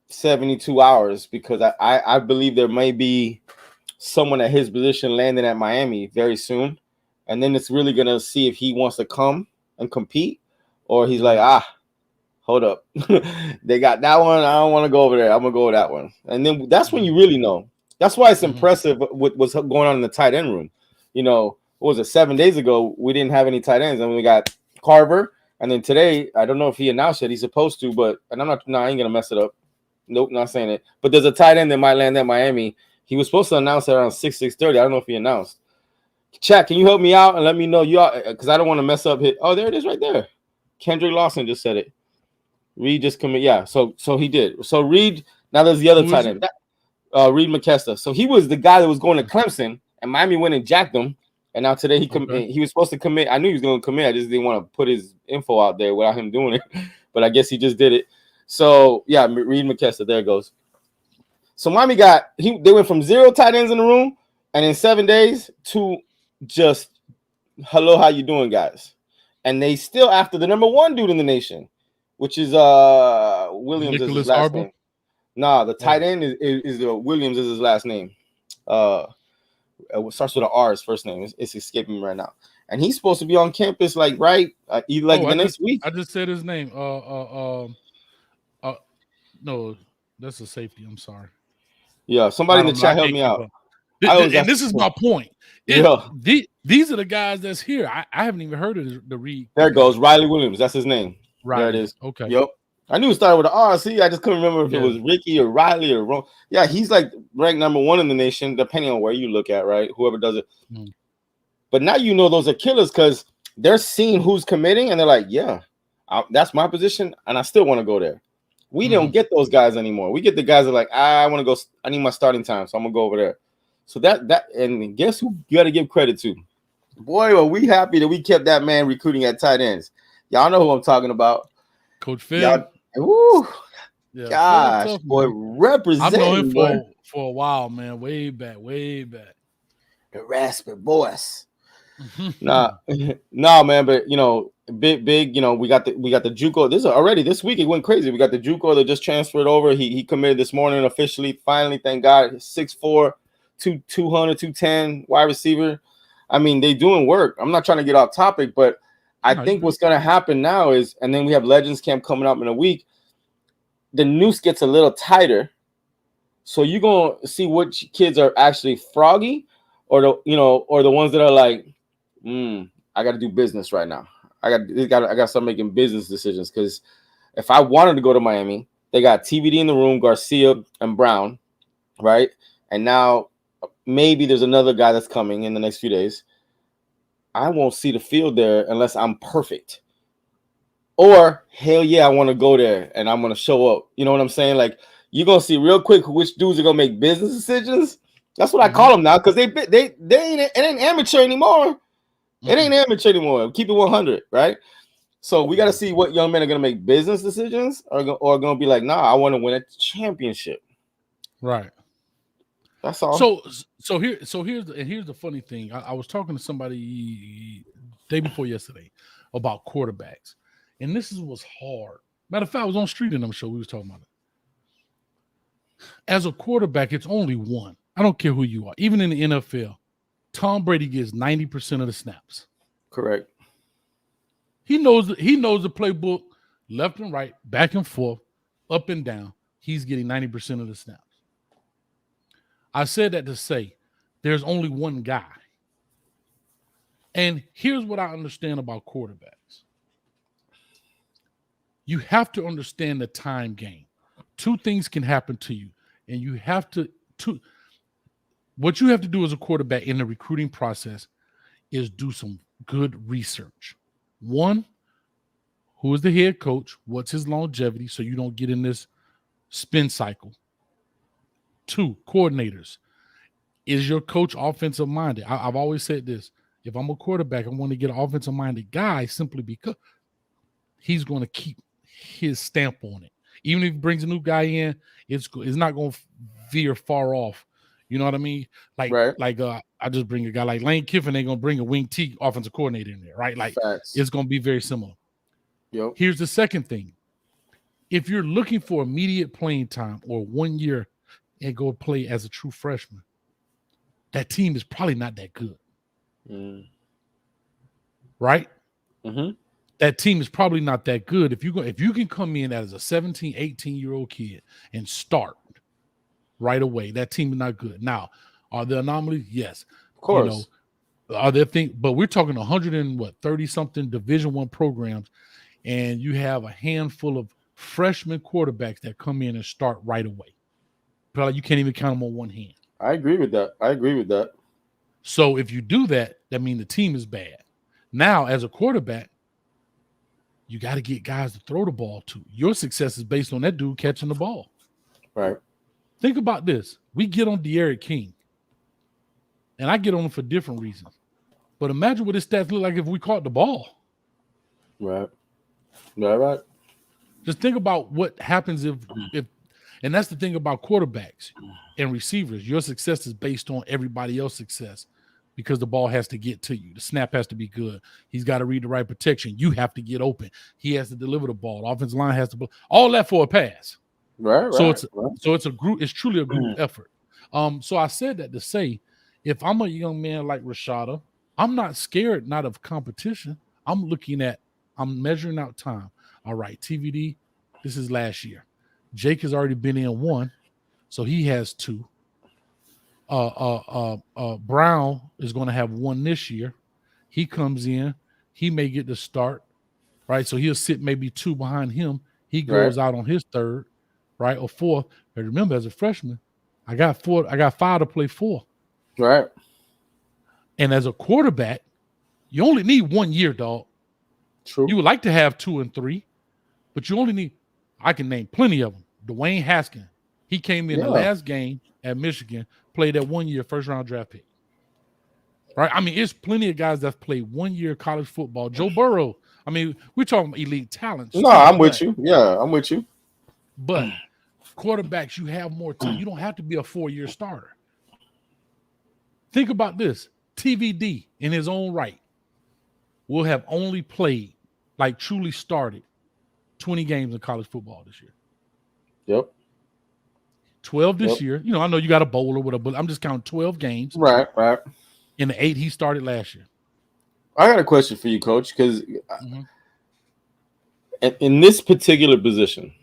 72 hours, because I believe there may be someone at his position landing at Miami very soon. And then it's really going to see if he wants to come and compete, or he's like, hold up. They got that one. I don't want to go over there. I'm going to go with that one. And then that's when you really know. That's why it's impressive with what's going on in the tight end room. You know, what was it, 7 days ago, we didn't have any tight ends. And we got Carver. And then today, I don't know if he announced it. He's supposed to, but I ain't going to mess it up. Nope, not saying it. But there's a tight end that might land at Miami. He was supposed to announce it around 6:30. I don't know if he announced. Chat, can you help me out and let me know? Because I don't want to mess up hit. Oh, there it is right there. Kendrick Lawson just said it. Reed just committed. Yeah, so he did. So Reed, now there's the other tight end. Reed McKester. So he was the guy that was going to Clemson, and Miami went and jacked him. And now today he was supposed to commit. I knew he was going to commit. I just didn't want to put his info out there without him doing it. But I guess he just did it. So yeah, Reed McKester. There it goes. So Miami they went from 0 tight ends in the room, and in 7 days to just hello, how you doing, guys? and they still after the number 1 dude in the nation, which is Williams is his Nicholas last Arbor? name. Nah, the tight end is Williams is his last name. It starts with an R. His first name. It's escaping me right now. And he's supposed to be on campus next week. I just said his name. No, that's a safety. I'm sorry. Yeah, somebody in the chat help me out. This is my point. Yeah. These are the guys that's here. I haven't even heard of the read. There it goes. Riley Williams. That's his name. Right. There it is. Okay. Yep. I knew it started with an R. See, I just couldn't remember if it was Ricky or Riley or Ron. Yeah, he's like ranked number 1 in the nation, depending on where you look at, right? Whoever does it. Mm. But now you know those are killers because they're seeing who's committing and they're like, yeah, that's my position, and I still want to go there. We don't get those guys anymore. We get the guys that are like, I want to go. I need my starting time, so I'm gonna go over there. So that and guess who you got to give credit to? Boy, are we happy that we kept that man recruiting at tight ends. Y'all know who I'm talking about, Coach Phil. Ooh, yeah, gosh, tough, boy, representing. I've known him for a while, man. Way back. The raspy voice. Nah, man, but big. We got the JUCO. This week it went crazy. We got the JUCO that just transferred over. He committed this morning officially. Finally, thank God. 6'4", 200, 210 wide receiver. I mean, they doing work. I'm not trying to get off topic, but I think what's going to happen now is, and then we have Legends Camp coming up in a week. The noose gets a little tighter, so you're gonna see which kids are actually froggy, or the ones that are like, I got to do business right now. I got to start making business decisions because if I wanted to go to Miami, they got TBD in the room, Garcia and Brown, right? And now maybe there's another guy that's coming in the next few days. I won't see the field there unless I'm perfect. Or, hell yeah, I want to go there and I'm going to show up. You know what I'm saying? Like, you're going to see real quick which dudes are going to make business decisions. That's what I call them now because it ain't amateur anymore. It ain't amateur anymore. Keep it 100, right? So we got to see what young men are going to make business decisions or going to be like, nah, I want to win a championship. Right. That's all. So here's the funny thing. I was talking to somebody day before yesterday about quarterbacks, and this was hard. Matter of fact, I was on Street in them show. We was talking about it. As a quarterback, it's only one. I don't care who you are. Even in the NFL, Tom Brady gets 90% of the snaps. Correct. He knows the playbook, left and right, back and forth, up and down. He's getting 90% of the snaps. I said that to say there's only one guy. And here's what I understand about quarterbacks. You have to understand the time game. Two things can happen to you, and you have to what you have to do as a quarterback in the recruiting process is do some good research. One, who is the head coach? What's his longevity so you don't get in this spin cycle? Two, coordinators. Is your coach offensive minded? I've always said this. If I'm a quarterback, I want to get an offensive minded guy simply because he's going to keep his stamp on it. Even if he brings a new guy in, it's not going to veer far off. You know what I mean? Like I just bring a guy like Lane Kiffin, they're going to bring a wing T offensive coordinator in there, right? Like Facts. It's going to be very similar. Yep. Here's the second thing. If you're looking for immediate playing time or 1 year and go play as a true freshman, that team is probably not that good. Right? Mm-hmm. That team is probably not that good. If you can come in as a 17, 18-year-old kid and start right away, that team is not good. Now, are there anomalies? Yes. Of course. Are there things, but we're talking 130-something Division I programs, and you have a handful of freshman quarterbacks that come in and start right away. Probably you can't even count them on one hand. I agree with that. So if you do that, that means the team is bad. Now, as a quarterback, you got to get guys to throw the ball to. Your success is based on that dude catching the ball. Right. Think about this. We get on De'Aaron King, and I get on him for different reasons. But imagine what his stats look like if we caught the ball. Right. Right. Just think about what happens if and that's the thing about quarterbacks and receivers. Your success is based on everybody else's success because the ball has to get to you. The snap has to be good. He's got to read the right protection. You have to get open. He has to deliver the ball. The offensive line has to all that for a pass. Right. So it's a group. It's truly a group effort. So I said that to say, if I'm a young man like Rashada, I'm not scared not of competition. I'm measuring out time. All right, TVD, this is last year. Jake has already been in one, so he has two. Brown is going to have one this year. He comes in, he may get the start, right? So he'll sit maybe two behind him. He goes out on his third, right, or fourth. But remember, as a freshman, I got 5 to play 4. Right. And as a quarterback, you only need 1 year, dog. True. You would like to have 2 and 3, but you only need. I can name plenty of them. Dwayne Haskins, he came in the last game at Michigan, played that 1 year first round draft pick. Right? I mean, it's plenty of guys that played 1 year college football. Joe Burrow. I mean, we're talking elite talents. No, I'm with you. Yeah, I'm with you. But quarterbacks, you have more time. You don't have to be a 4-year starter. Think about this. TVD in his own right will have only played, like truly started, 20 games in college football this year. Yep. 12 this year. You know, I know you got a bowler with but I'm just counting 12 games. Right. In the 8 he started last year. I got a question for you, Coach, because in this particular position,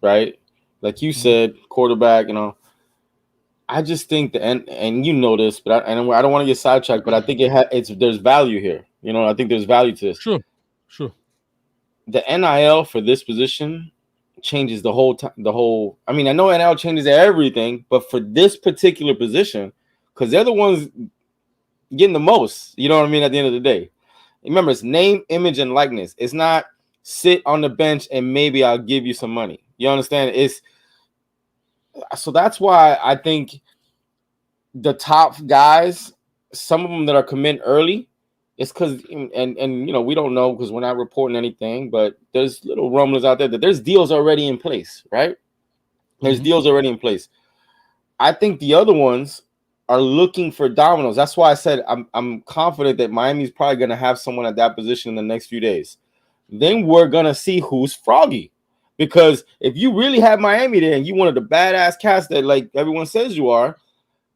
right, like you said, quarterback, you know, I just think and you know this, but I don't want to get sidetracked, but I think there's value here. You know, I think there's value to this. Sure. The NIL for this position changes the whole time. I mean, I know NIL changes everything, but for this particular position, because they're the ones getting the most. You know what I mean? At the end of the day, remember, it's name, image, and likeness. It's not sit on the bench and maybe I'll give you some money. You understand? So that's why I think the top guys, some of them that are committing early, it's because and you know, we don't know because we're not reporting anything, but there's little rumblings out there that there's deals already in place, right? There's deals already in place. I think the other ones are looking for dominoes. That's why I said I'm confident that Miami's probably going to have someone at that position in the next few days. Then we're going to see who's froggy. Because if you really have Miami there and you wanted the badass cast that like everyone says you are,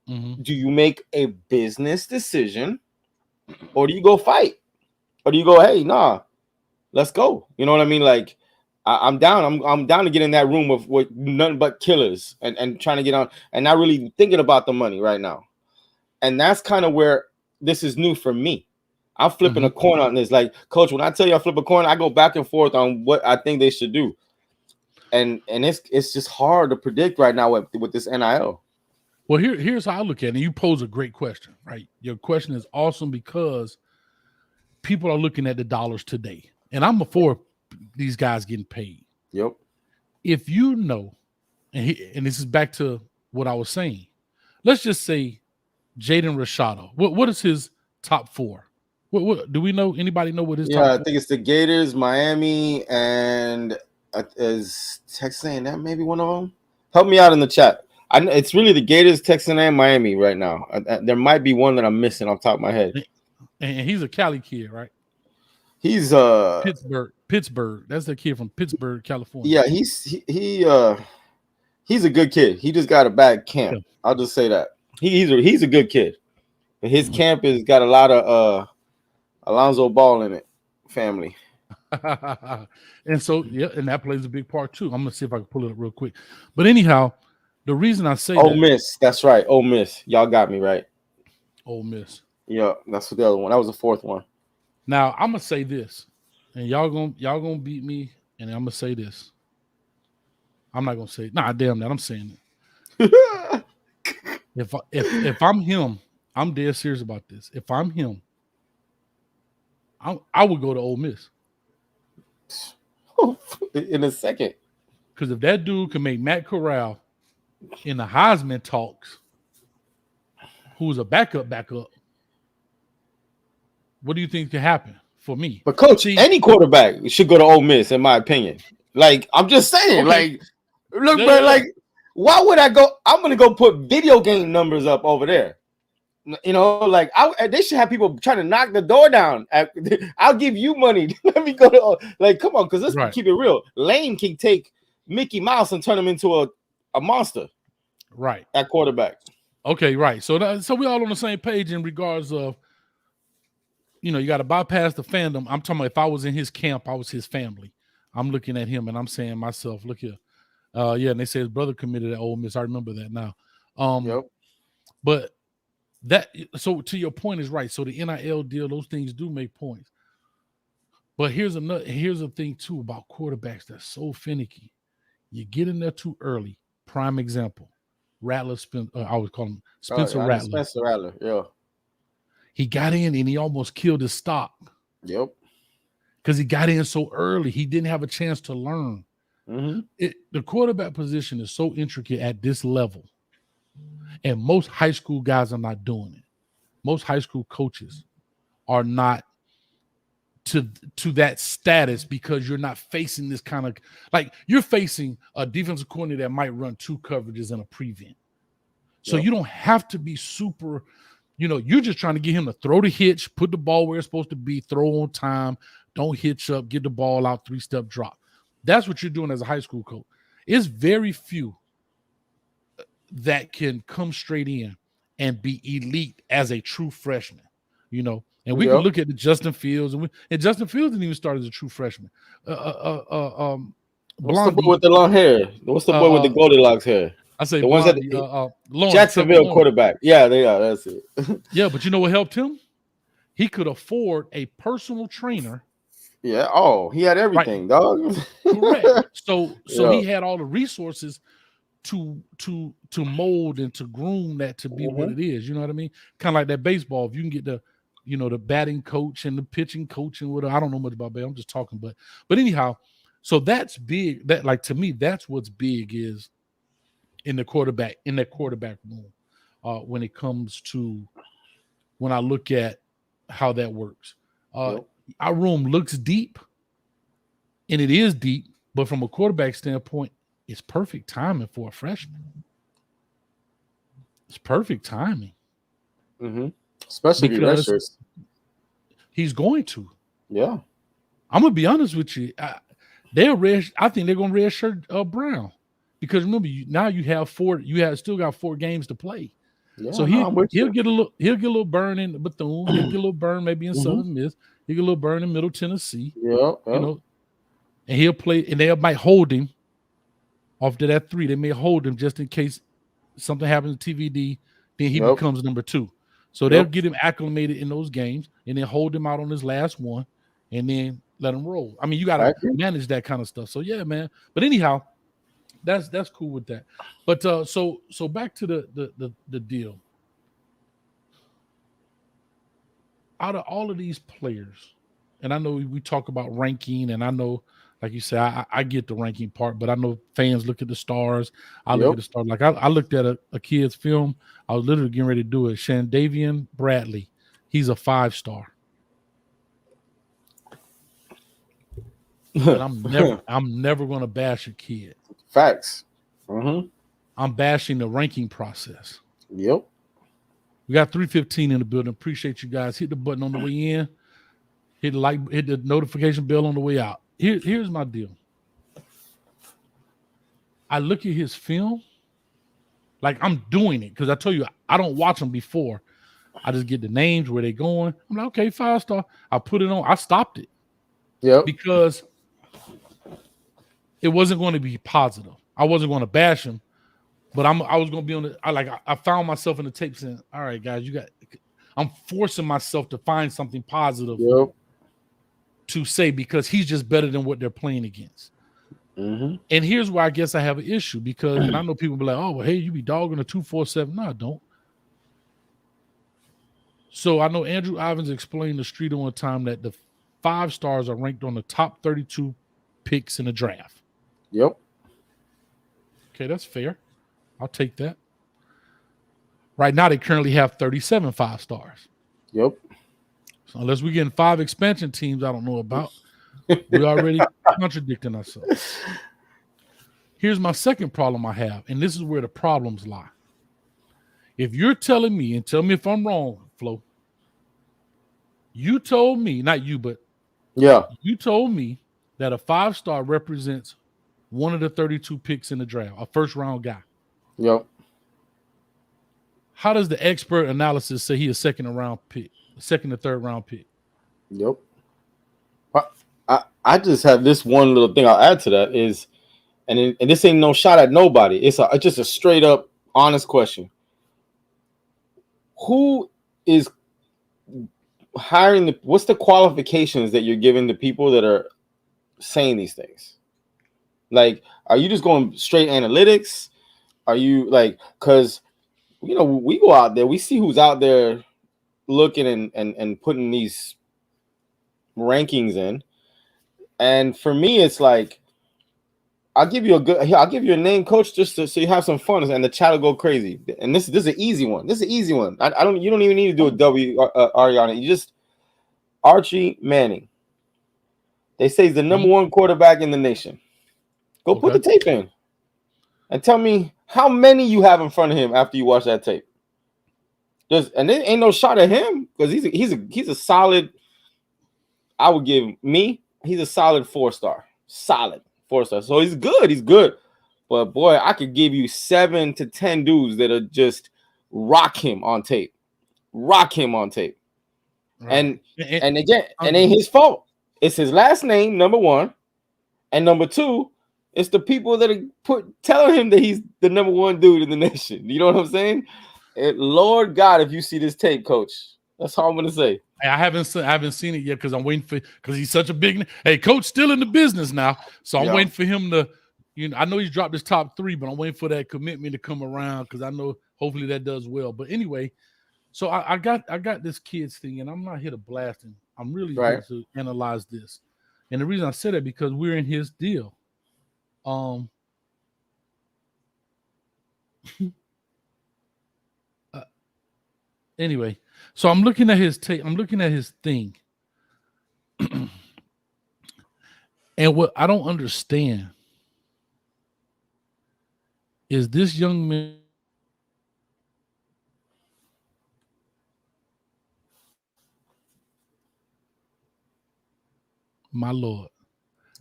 do you make a business decision or do you go fight? Or do you go, hey, nah, let's go? You know what I mean? Like, I'm down. I'm down to get in that room with nothing but killers and trying to get on and not really thinking about the money right now. And that's kind of where this is new for me. I'm flipping a coin on this. Like, Coach, when I tell you I flip a coin, I go back and forth on what I think they should do. And it's just hard to predict right now with this NIL. Well, here's how I look at it. And you pose a great question, right? Your question is awesome because people are looking at the dollars today. And I'm for these guys getting paid. Yep. If you know, and this is back to what I was saying, let's just say Jaden Rashada. What is his top 4? What do we know? Anybody know what his top 4? Yeah, I think it's the Gators, Miami, and is Texas A&M maybe one of them? Help me out in the chat. It's really the Gators, Texas A&M, Miami right now. There might be one that I'm missing off the top of my head. And he's a Cali kid, right? He's Pittsburgh. That's the kid from Pittsburgh, California. Yeah, he's a good kid. He just got a bad camp. Yeah. I'll just say that. He's a good kid. But his camp has got a lot of Alonzo Ball in it, family. And so, yeah, and that plays a big part too. I'm gonna see if I can pull it up real quick. But anyhow, the reason I say Ole Miss, that's right. Ole Miss. Y'all got me right. Ole Miss. Yeah, that's the other one. That was the 4th one. Now I'm gonna say this, and y'all gonna beat me, and I'm gonna say this. I'm not gonna say damn that. I'm saying it. if I'm him, I'm dead serious about this. If I'm him, I would go to Ole Miss. In a second. Because if that dude can make Matt Corral in the Heisman talks, who's a backup, what do you think can happen for me? But Coach, any quarterback should go to Ole Miss, in my opinion. Like, I'm just saying, like, look, bro, like, why would I go? I'm gonna go put video game numbers up over there. You know, like they should have people trying to knock the door down. I'll give you money. Let me go to like, come on, because let's keep it real. Lane can take Mickey Mouse and turn him into a monster. Right. At quarterback. Okay, right. So we all on the same page in regards of, you know, you got to bypass the fandom. I'm talking about if I was in his camp, I was his family. I'm looking at him and I'm saying myself, look here. Yeah, and they say his brother committed at Ole Miss. I remember that now. But so to your point is right. So the NIL deal, those things do make points. But here's a thing too about quarterbacks that's so finicky. You get in there too early. Prime example, Rattler. I would call him Spencer Rattler. Spencer Rattler, yeah. He got in and he almost killed his stock. Yep. Because he got in so early, he didn't have a chance to learn. The quarterback position is so intricate at this level. And most high school guys are not doing it. Most high school coaches are not to that status because you're not facing this kind of, like, you're facing a defensive coordinator that might run 2 coverages in a prevent. So you don't have to be super, you know, you're just trying to get him to throw the hitch, put the ball where it's supposed to be, throw on time, don't hitch up, get the ball out, 3-step drop. That's what you're doing as a high school coach. It's very few that can come straight in and be elite as a true freshman, you know. And we can look at the Justin Fields, and Justin Fields didn't even start as a true freshman. What's the boy with the long hair? What's the boy with the Goldilocks hair? I say the ones that Jacksonville quarterback. Yeah, they are. That's it. Yeah, but you know what helped him? He could afford a personal trainer. Yeah. Oh, he had everything, dog. Correct. So he had all the resources to mold and to groom that to be what it is. You know what I mean? Kind of like that baseball. If you can get the batting coach and the pitching coach and whatever. I don't know much about baseball. I'm just talking, but anyhow, so that's big. That, like, to me, that's what's big is in that quarterback room. When it comes to when I look at how that works. Our room looks deep, and it is deep, but from a quarterback standpoint, it's perfect timing for a freshman. It's perfect timing. Especially because he's going to. Yeah. I'm going to be honest with you. I think they're going to redshirt Brown, because remember, now you have still got 4 games to play. Yeah, so he'll get a little burn in Bethune. He'll get a little burn maybe in Southern Miss. He'll get a little burn in Middle Tennessee. Yeah. You know, and he'll play, and they might hold him after that 3. They may hold him just in case something happens to TVD. Then he becomes number 2. So they'll get him acclimated in those games, and then hold him out on his last one, and then let him roll. I mean, you got to manage that kind of stuff. So yeah, man. But anyhow, that's cool with that. But so back to the deal. Out of all of these players, and I know we talk about ranking, and I know, like you say, I get the ranking part, but I know fans look at the stars. I look at the stars. Like I looked at a kid's film. I was literally getting ready to do it. Shandavian Bradley. He's a 5-star. But I'm never going to bash a kid. Facts. I'm bashing the ranking process. Yep. We got 315 in the building. Appreciate you guys. Hit the button on the way in. Hit the notification bell on the way out. Here's my deal. I look at his film, like I'm doing it, because I told you I don't watch them before. I just get the names, where they going. I'm like, okay, 5-star. I put it on. I stopped it. Yeah. Because it wasn't going to be positive. I wasn't going to bash him, but I was going to be on the. I found myself in the tape saying, "All right, guys, I'm forcing myself to find something positive to say, because he's just better than what they're playing against." And here's where I guess I have an issue, because, and I know people be like, "Oh, well, hey, you be dogging a 247." No, I don't. So I know Andrew Ivins explained the street on time that the 5-stars are ranked on the top 32 picks in the draft. Yep. Okay, that's fair. I'll take that. Right now, they currently have 37 5-stars. Yep. So unless we're getting 5 expansion teams I don't know about, we're already contradicting ourselves. Here's my second problem I have, and this is where the problems lie. If you're telling me, and tell me if I'm wrong, Flo, you told me, not you, but you told me that a 5-star represents one of the 32 picks in the draft, a first-round guy. Yep. How does the expert analysis say he a second or third round pick? Yep. I just have this one little thing I'll add to that is, and this ain't no shot at nobody. It's just a straight up honest question. Who is hiring what's the qualifications that you're giving the people that are saying these things? Like, are you just going straight analytics? Are you like, because we go out there, we see who's out there looking and putting these rankings in. And for me, it's like, I'll give you a name, coach, just so you have some fun and the chat will go crazy. And this is an easy one. This is an easy one. You don't even need to do a W on it. You just Archie Manning. They say he's the number one quarterback in the nation. Go put the tape in and tell me how many you have in front of him after you watch that tape. And there ain't no shot at him because he's a solid. I would give he's a solid 4-star. Solid 4-star. So he's good. He's good. But boy, I could give you 7 to 10 dudes that'll just rock him on tape. Rock him on tape. Right. And again, it ain't his fault. It's his last name, number one. And number two, it's the people that are telling him that he's the number one dude in the nation. You know what I'm saying? Lord God, if you see this tape, coach, that's all I'm gonna say. I haven't seen it yet because I'm waiting because he's such a big. Hey, coach, still in the business now, so I'm waiting for him to. I know he's dropped his top 3, but I'm waiting for that commitment to come around because I know hopefully that does well. But anyway, so I got this kids thing, and I'm not here to blast him. I'm really here to analyze this, and the reason I said that because we're in his deal. Anyway, so I'm looking at his tape. I'm looking at his thing. And what I don't understand is this young man. My Lord.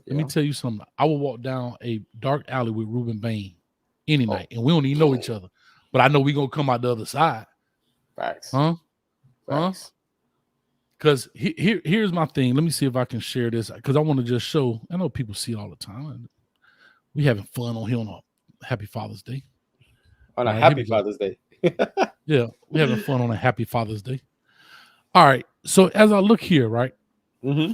Let me tell you something. I will walk down a dark alley with Reuben Bain any night, and we don't even know each other. But I know we're going to come out the other side. Facts. Huh? Because here's my thing. Let me see if I can share this because I want to just show. I know people see it all the time. We having fun on here on a Happy Father's Day. On a Happy Father's Day. Yeah, we're having fun on a Happy Father's Day. All right. So as I look here, right? Mm-hmm.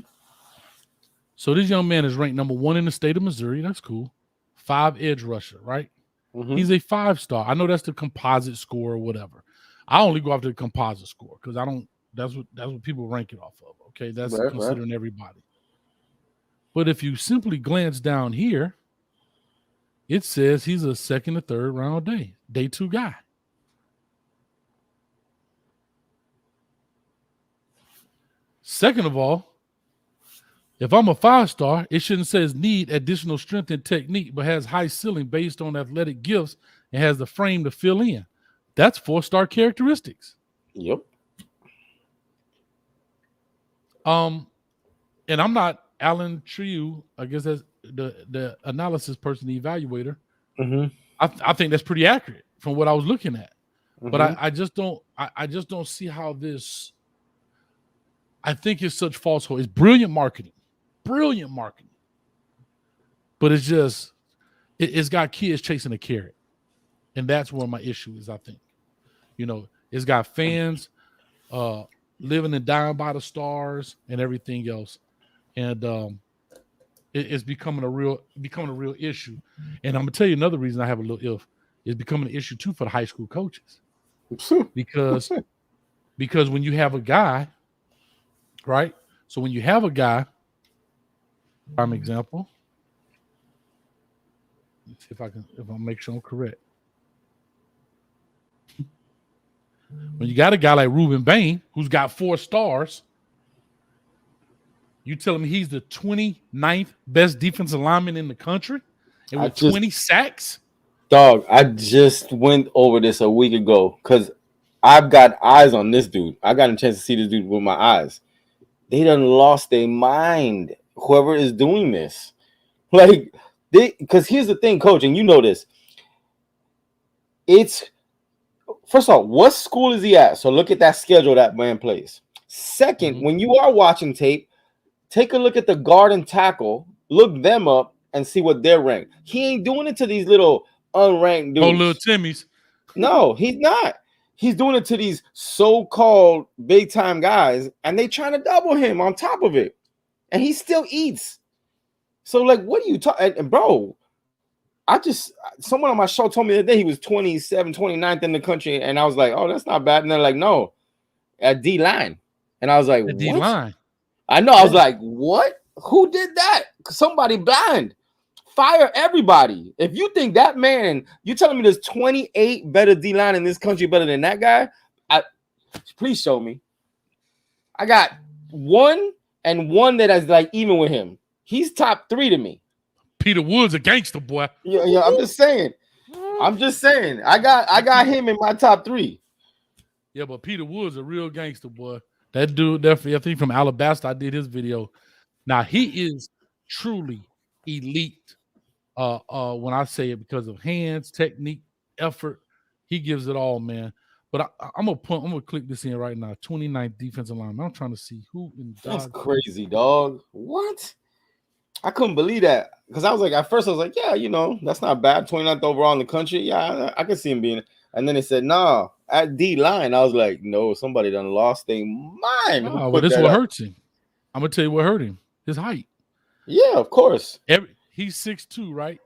So this young man is ranked number 1 in the state of Missouri. That's cool. 5 edge rusher, right? Mm-hmm. He's a 5-star. I know that's the composite score or whatever. I only go after the composite score because I don't. That's what people rank it off of. Okay, that's considering everybody. But if you simply glance down here, it says he's a 2nd or 3rd round day 2 guy. Second of all, if I'm a 5-star, it shouldn't say need additional strength and technique, but has high ceiling based on athletic gifts and has the frame to fill in. That's 4-star characteristics. Yep. And I'm not Alan Trieu. I guess that's the analysis person, the evaluator. Mm-hmm. I think that's pretty accurate from what I was looking at. Mm-hmm. But I just don't see how this. I think it's such falsehood. It's brilliant marketing. But it's just it's got kids chasing a carrot. And that's where my issue is, I think. It's got fans living and dying by the stars and everything else. And it's becoming a real issue. And I'm gonna tell you another reason I have a little if it's becoming an issue too for the high school coaches. because when you have a guy, right? So when you have a guy, prime example. Let's see if I make sure I'm correct. When you got a guy like Reuben Bain, who's got 4 stars, you telling me he's the 29th best defensive lineman in the country and with 20 sacks? Dog, I just went over this a week ago because I've got eyes on this dude. I got a chance to see this dude with my eyes. They done lost their mind. Whoever is doing this, like because here's the thing, coach, and you know this. It's first of all, what school is he at? So look at that schedule that man plays. Second, when you are watching tape, take a look at the guard and tackle, look them up, and see what they're ranked. He ain't doing it to these little unranked dudes. Oh, little Timmys. No, he's not. He's doing it to these so-called big-time guys, and they trying to double him on top of it. And he still eats. So, like, what are you talking? And bro, someone on my show told me the other day he was 27, 29th in the country, and I was like, oh, that's not bad. And they're like, no, at D-line. And I was like, what? D-line. I know. I was like, what? Who did that? Somebody blind. Fire everybody. If you think that man, you telling me there's 28 better D-line in this country better than that guy, please show me. I got one and one that is like even with him. He's top 3 to me. Peter Wood's a gangster, boy. Yeah. I'm just saying. I got him in my top 3. Yeah, but Peter Wood's a real gangster, boy. That dude, definitely, I think from Alabasta, I did his video. Now he is truly elite. When I say it, because of hands, technique, effort, he gives it all, man. But I'm gonna click this in right now. 29th defensive lineman. I'm trying to see who in that's crazy, dog. What? I couldn't believe that because I was like, at first I was like, yeah, that's not bad. 29th overall in the country. Yeah, I could see him being. And then they said, nah, at D line. I was like, no, somebody done lost their mind. Oh, well, this is what hurts him. I'm gonna tell you what hurt him. His height. Yeah, of course. He's 6'2", right?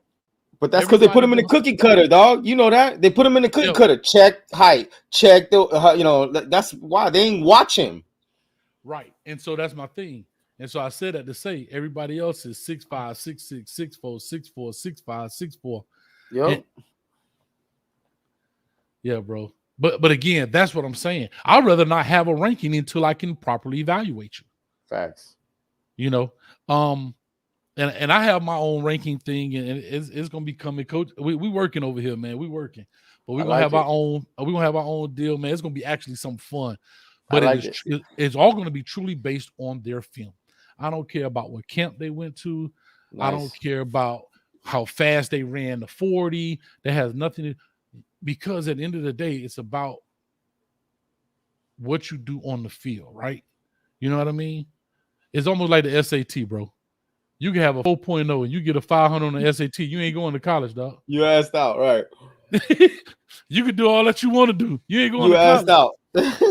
But that's because they put him in the cookie cutter, dog. You know that they put him in the cookie cutter. Check height. Check the. That's why they ain't watch him. Right, and so that's my thing. And so I said that to say everybody else is 6'5", 6'6", 6'4", 6'4", 6'5", 6'4". Yep. Yeah, bro. But again, that's what I'm saying. I'd rather not have a ranking until I can properly evaluate you. Facts. And I have my own ranking thing, and it's gonna be coming. Coach, we working over here, man. We working, but we're gonna have our own. We're gonna have our own deal, man. It's gonna be actually some fun, but it's all gonna be truly based on their film. I don't care about what camp they went to. Nice. I don't care about how fast they ran the 40. That has nothing to, because at the end of the day, it's about what you do on the field, right? You know what I mean? It's almost like the SAT, bro. You can have a 4.0 and you get a 500 on the SAT. You ain't going to college, dog. You asked out, right? You can do all that you want to do. You ain't going to college.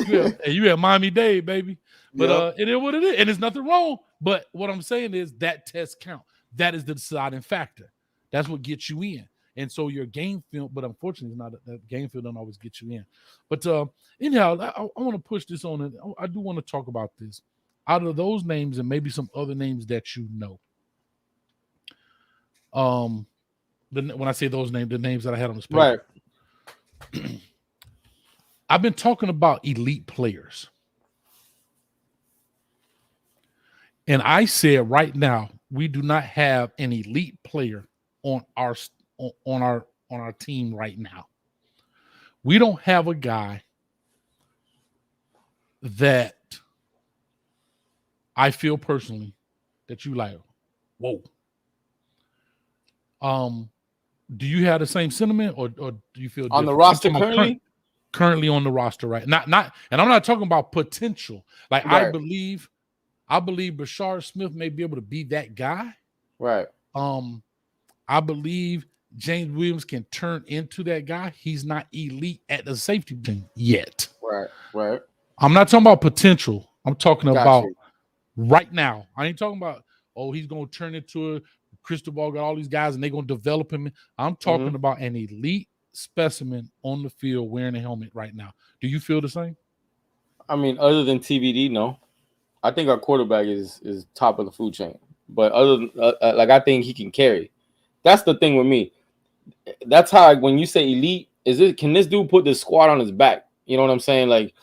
You asked out. You have Miami-Dade, baby. But it is what it is. And there's nothing wrong. But what I'm saying is that test count. That is the deciding factor. That's what gets you in. And so your game film, but unfortunately, it's not that game film don't always get you in. But anyhow, I want to push this on. And I do want to talk about this. Out of those names and maybe some other names that you know. When I say those names, the names that I had on this paper. Right. I've been talking about elite players. And I said right now, we do not have an elite player on our team right now. We don't have a guy that I feel personally that you like, whoa. Do you have the same sentiment, or do you feel on the roster currently? Currently on the roster, right? Not, and I'm not talking about potential. Like right. I believe Bashard Smith may be able to be that guy. Right. I believe James Williams can turn into that guy. He's not elite at the safety team yet. Right. I'm not talking about potential. I'm talking about right now. I ain't talking about, he's going to turn into a Cristobal, got all these guys and they're going to develop him. I'm talking about an elite specimen on the field wearing a helmet right now. Do you feel the same? I mean, other than TBD, no. I think our quarterback is top of the food chain. But other than, I think he can carry. That's the thing with me. That's how when you say elite, can this dude put the squad on his back? You know what I'm saying? Like,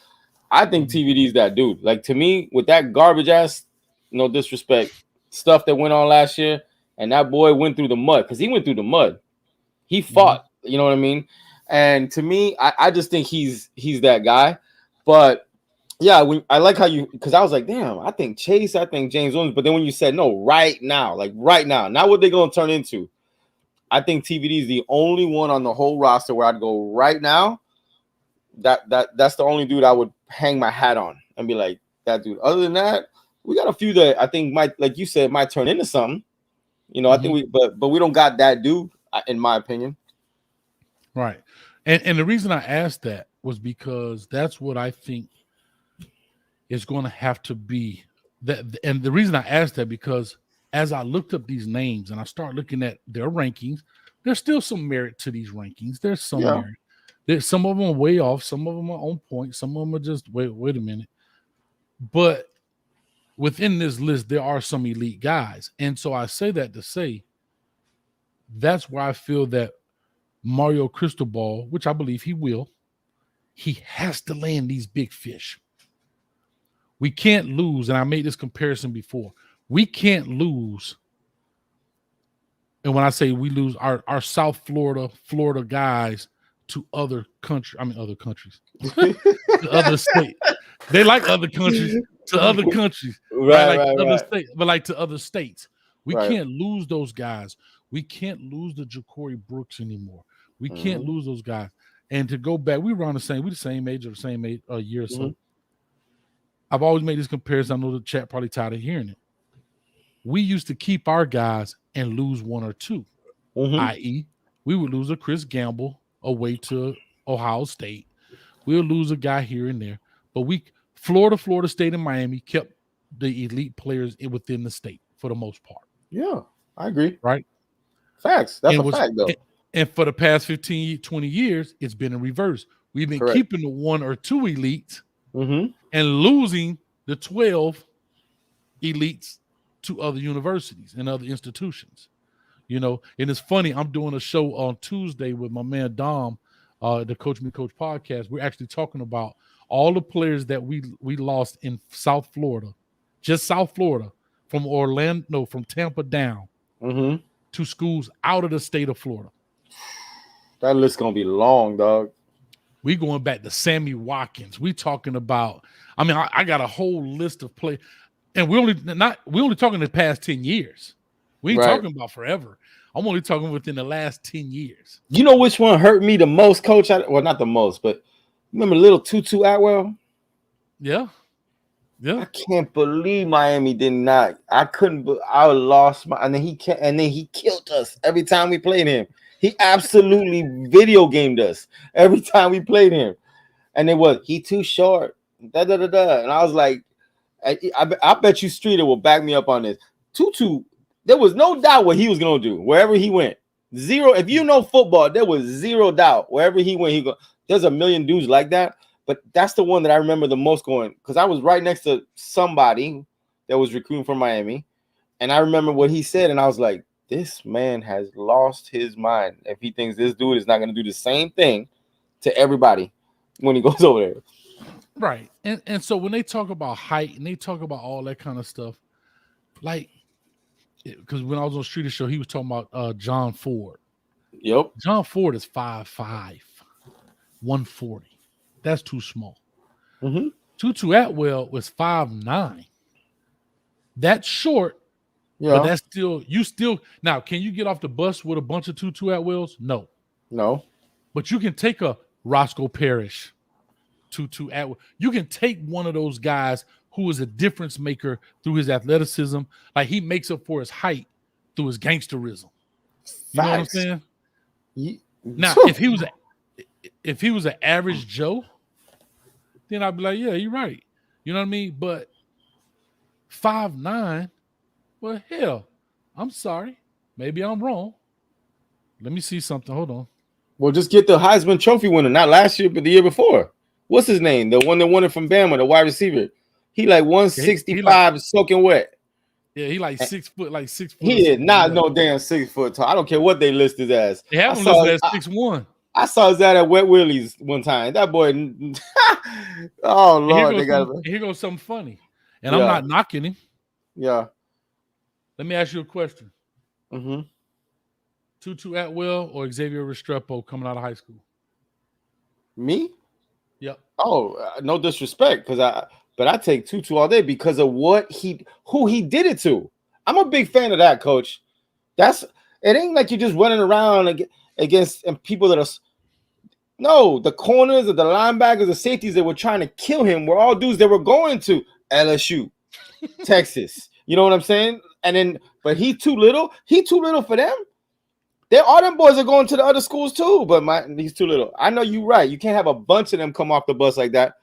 I think TBD is that dude. Like, to me, with that garbage ass, no disrespect, stuff that went on last year, and that boy went through the mud because he went through the mud. He fought. You know what I mean? And to me, I just think he's that guy. But yeah, I like how because I was like, damn, I think Chase, I think James Williams. But then when you said no, right now, not what they're going to turn into. I think TVD is the only one on the whole roster where I'd go right now. That's the only dude I would hang my hat on and be like, that dude. Other than that, we got a few that I think might, like you said, might turn into something. You know, I think but we don't got that dude, in my opinion. Right. And the reason I asked that was because that's what I think is going to have to be that. And the reason I asked that because as I looked up these names and I start looking at their rankings, there's still some merit to these rankings. There's some merit. There's some of them are way off. Some of them are on point. Some of them are just wait a minute. But within this list, there are some elite guys. And so I say that to say that's where I feel that Mario Cristobal, which I believe he will, he has to land these big fish. We can't lose, and I made this comparison before. We can't lose, and when I say we lose, our South Florida guys to other countries, to other states. They like other countries to other countries, right? Other states, but like to other states. We can't lose those guys. We can't lose the Ja'Cory Brooks anymore. We can't lose those guys. And to go back, we were the same age or the same age, a year or so. I've always made this comparison. I know the chat probably tired of hearing it. We used to keep our guys and lose one or two, i.e., we would lose a Chris Gamble away to Ohio State. We would lose a guy here and there. But Florida State, and Miami kept the elite players within the state for the most part. Yeah, I agree. Right? Facts. That's a fact, though. And for the past 15, 20 years, it's been in reverse. We've been keeping the one or two elites and losing the 12 elites to other universities and other institutions. You know, and it's funny, I'm doing a show on Tuesday with my man Dom, the Coach Me Coach podcast. We're actually talking about all the players that we lost in South Florida, just South Florida, from Tampa down to schools out of the state of Florida. That list gonna be long, dog. We going back to Sammy Watkins. We talking about. I mean, I got a whole list of players, and we only talking the past 10 years. We ain't talking about forever. I'm only talking within the last 10 years. You know which one hurt me the most, Coach? Well, not the most, but remember little Tutu Atwell? Yeah. I can't believe Miami did not. I lost my, and then he killed us every time we played him. He absolutely video gamed us every time we played him. And it was, he too short. And I was like, I bet you Streeter will back me up on this. Tutu, there was no doubt what he was going to do wherever he went. Zero. If you know football, there was zero doubt wherever he went. There's a million dudes like that. But that's the one that I remember the most going, because I was right next to somebody that was recruiting from Miami. And I remember what he said. And I was like, this man has lost his mind if he thinks this dude is not going to do the same thing to everybody when he goes over there. Right. And so when they talk about height and they talk about all that kind of stuff, like, because when I was on Streeter Show, he was talking about John Ford. Yep. John Ford is 5'5", 140. That's too small. Tutu Atwell was 5'9". That's short. Yeah. But that's still, now, can you get off the bus with a bunch of Tutu Atwells? No. But you can take a Roscoe Parrish, Tutu Atwell. You can take one of those guys who is a difference maker through his athleticism. Like, he makes up for his height through his gangsterism. You know what I'm saying? Now, if he was an average Joe, then I'd be like, yeah, you're right. You know what I mean? But 5'9", well, hell, I'm sorry. Maybe I'm wrong. Let me see something. Hold on. Well, just get the Heisman Trophy winner, not last year, but the year before. What's his name? The one that won it from Bama, the wide receiver. He like 165 soaking wet. Yeah, he like 6 foot, like 6 foot. He is not no damn 6 foot tall. I don't care what they list his ass. They have him listed as 6'1". I saw his at Wet Willie's one time. That boy, oh Lord, here goes something funny. And I'm not knocking him. Yeah. Let me ask you a question. Tutu Atwell or Xavier Restrepo coming out of high school? Me? Yep. Oh, no disrespect, but I take Tutu all day because of who he did it to. I'm a big fan of that, coach. It ain't like you're just running around against people that are. No, the corners, the linebackers, the safeties that were trying to kill him were all dudes that were going to LSU, Texas. You know what I'm saying? And then, but he's too little. He's too little for them. All them boys are going to the other schools too, but he's too little. I know you're right. You can't have a bunch of them come off the bus like that.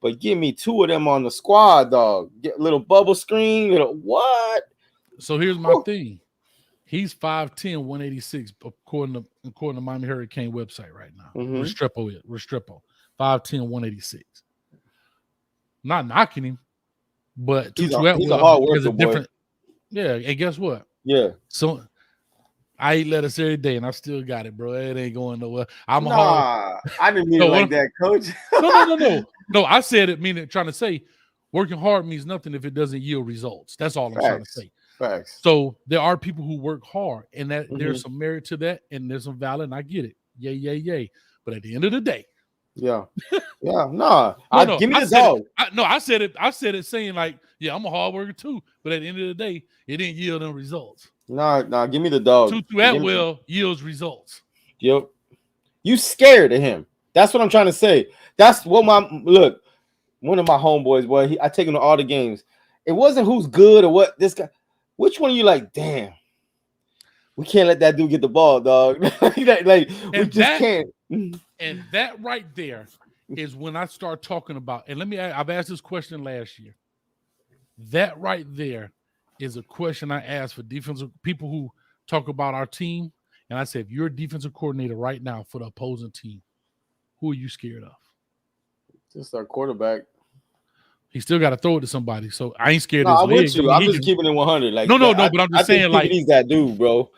But give me 2 of them on the squad, dog. Get a little bubble screen, what? So here's my thing. He's 5'10", 186, according to Miami Hurricane website right now. Mm-hmm. Restrepo, 5'10", 186. Not knocking him, but he's a hard worker, boy. Yeah, and guess what? Yeah. So I eat lettuce every day, and I still got it, bro. It ain't going nowhere. I didn't mean it like that, coach. No. I said it, meaning trying to say working hard means nothing if it doesn't yield results. That's all I'm trying to say. Facts. So there are people who work hard, and that there's some merit to that, and there's some valid, and I get it. Yay. But at the end of the day, give me the dog. I said it saying like, yeah, I'm a hard worker too. But at the end of the day, it didn't yield them results. No, give me the dog. Tutu Atwell yields results. Yep. You scared of him. That's what I'm trying to say. That's what one of my homeboys, boy, I take him to all the games. It wasn't who's good or what this guy. Which one are you like, damn, we can't let that dude get the ball, dog. We just can't. And that right there is when I start talking about, and I've asked this question last year. That right there is a question I ask for defensive people who talk about our team. And I say, if you're a defensive coordinator right now for the opposing team, who are you scared of? Just our quarterback. He still got to throw it to somebody. So I ain't scared of his legs. I'm just keeping it 100. But I'm just saying, like, he's that dude, bro.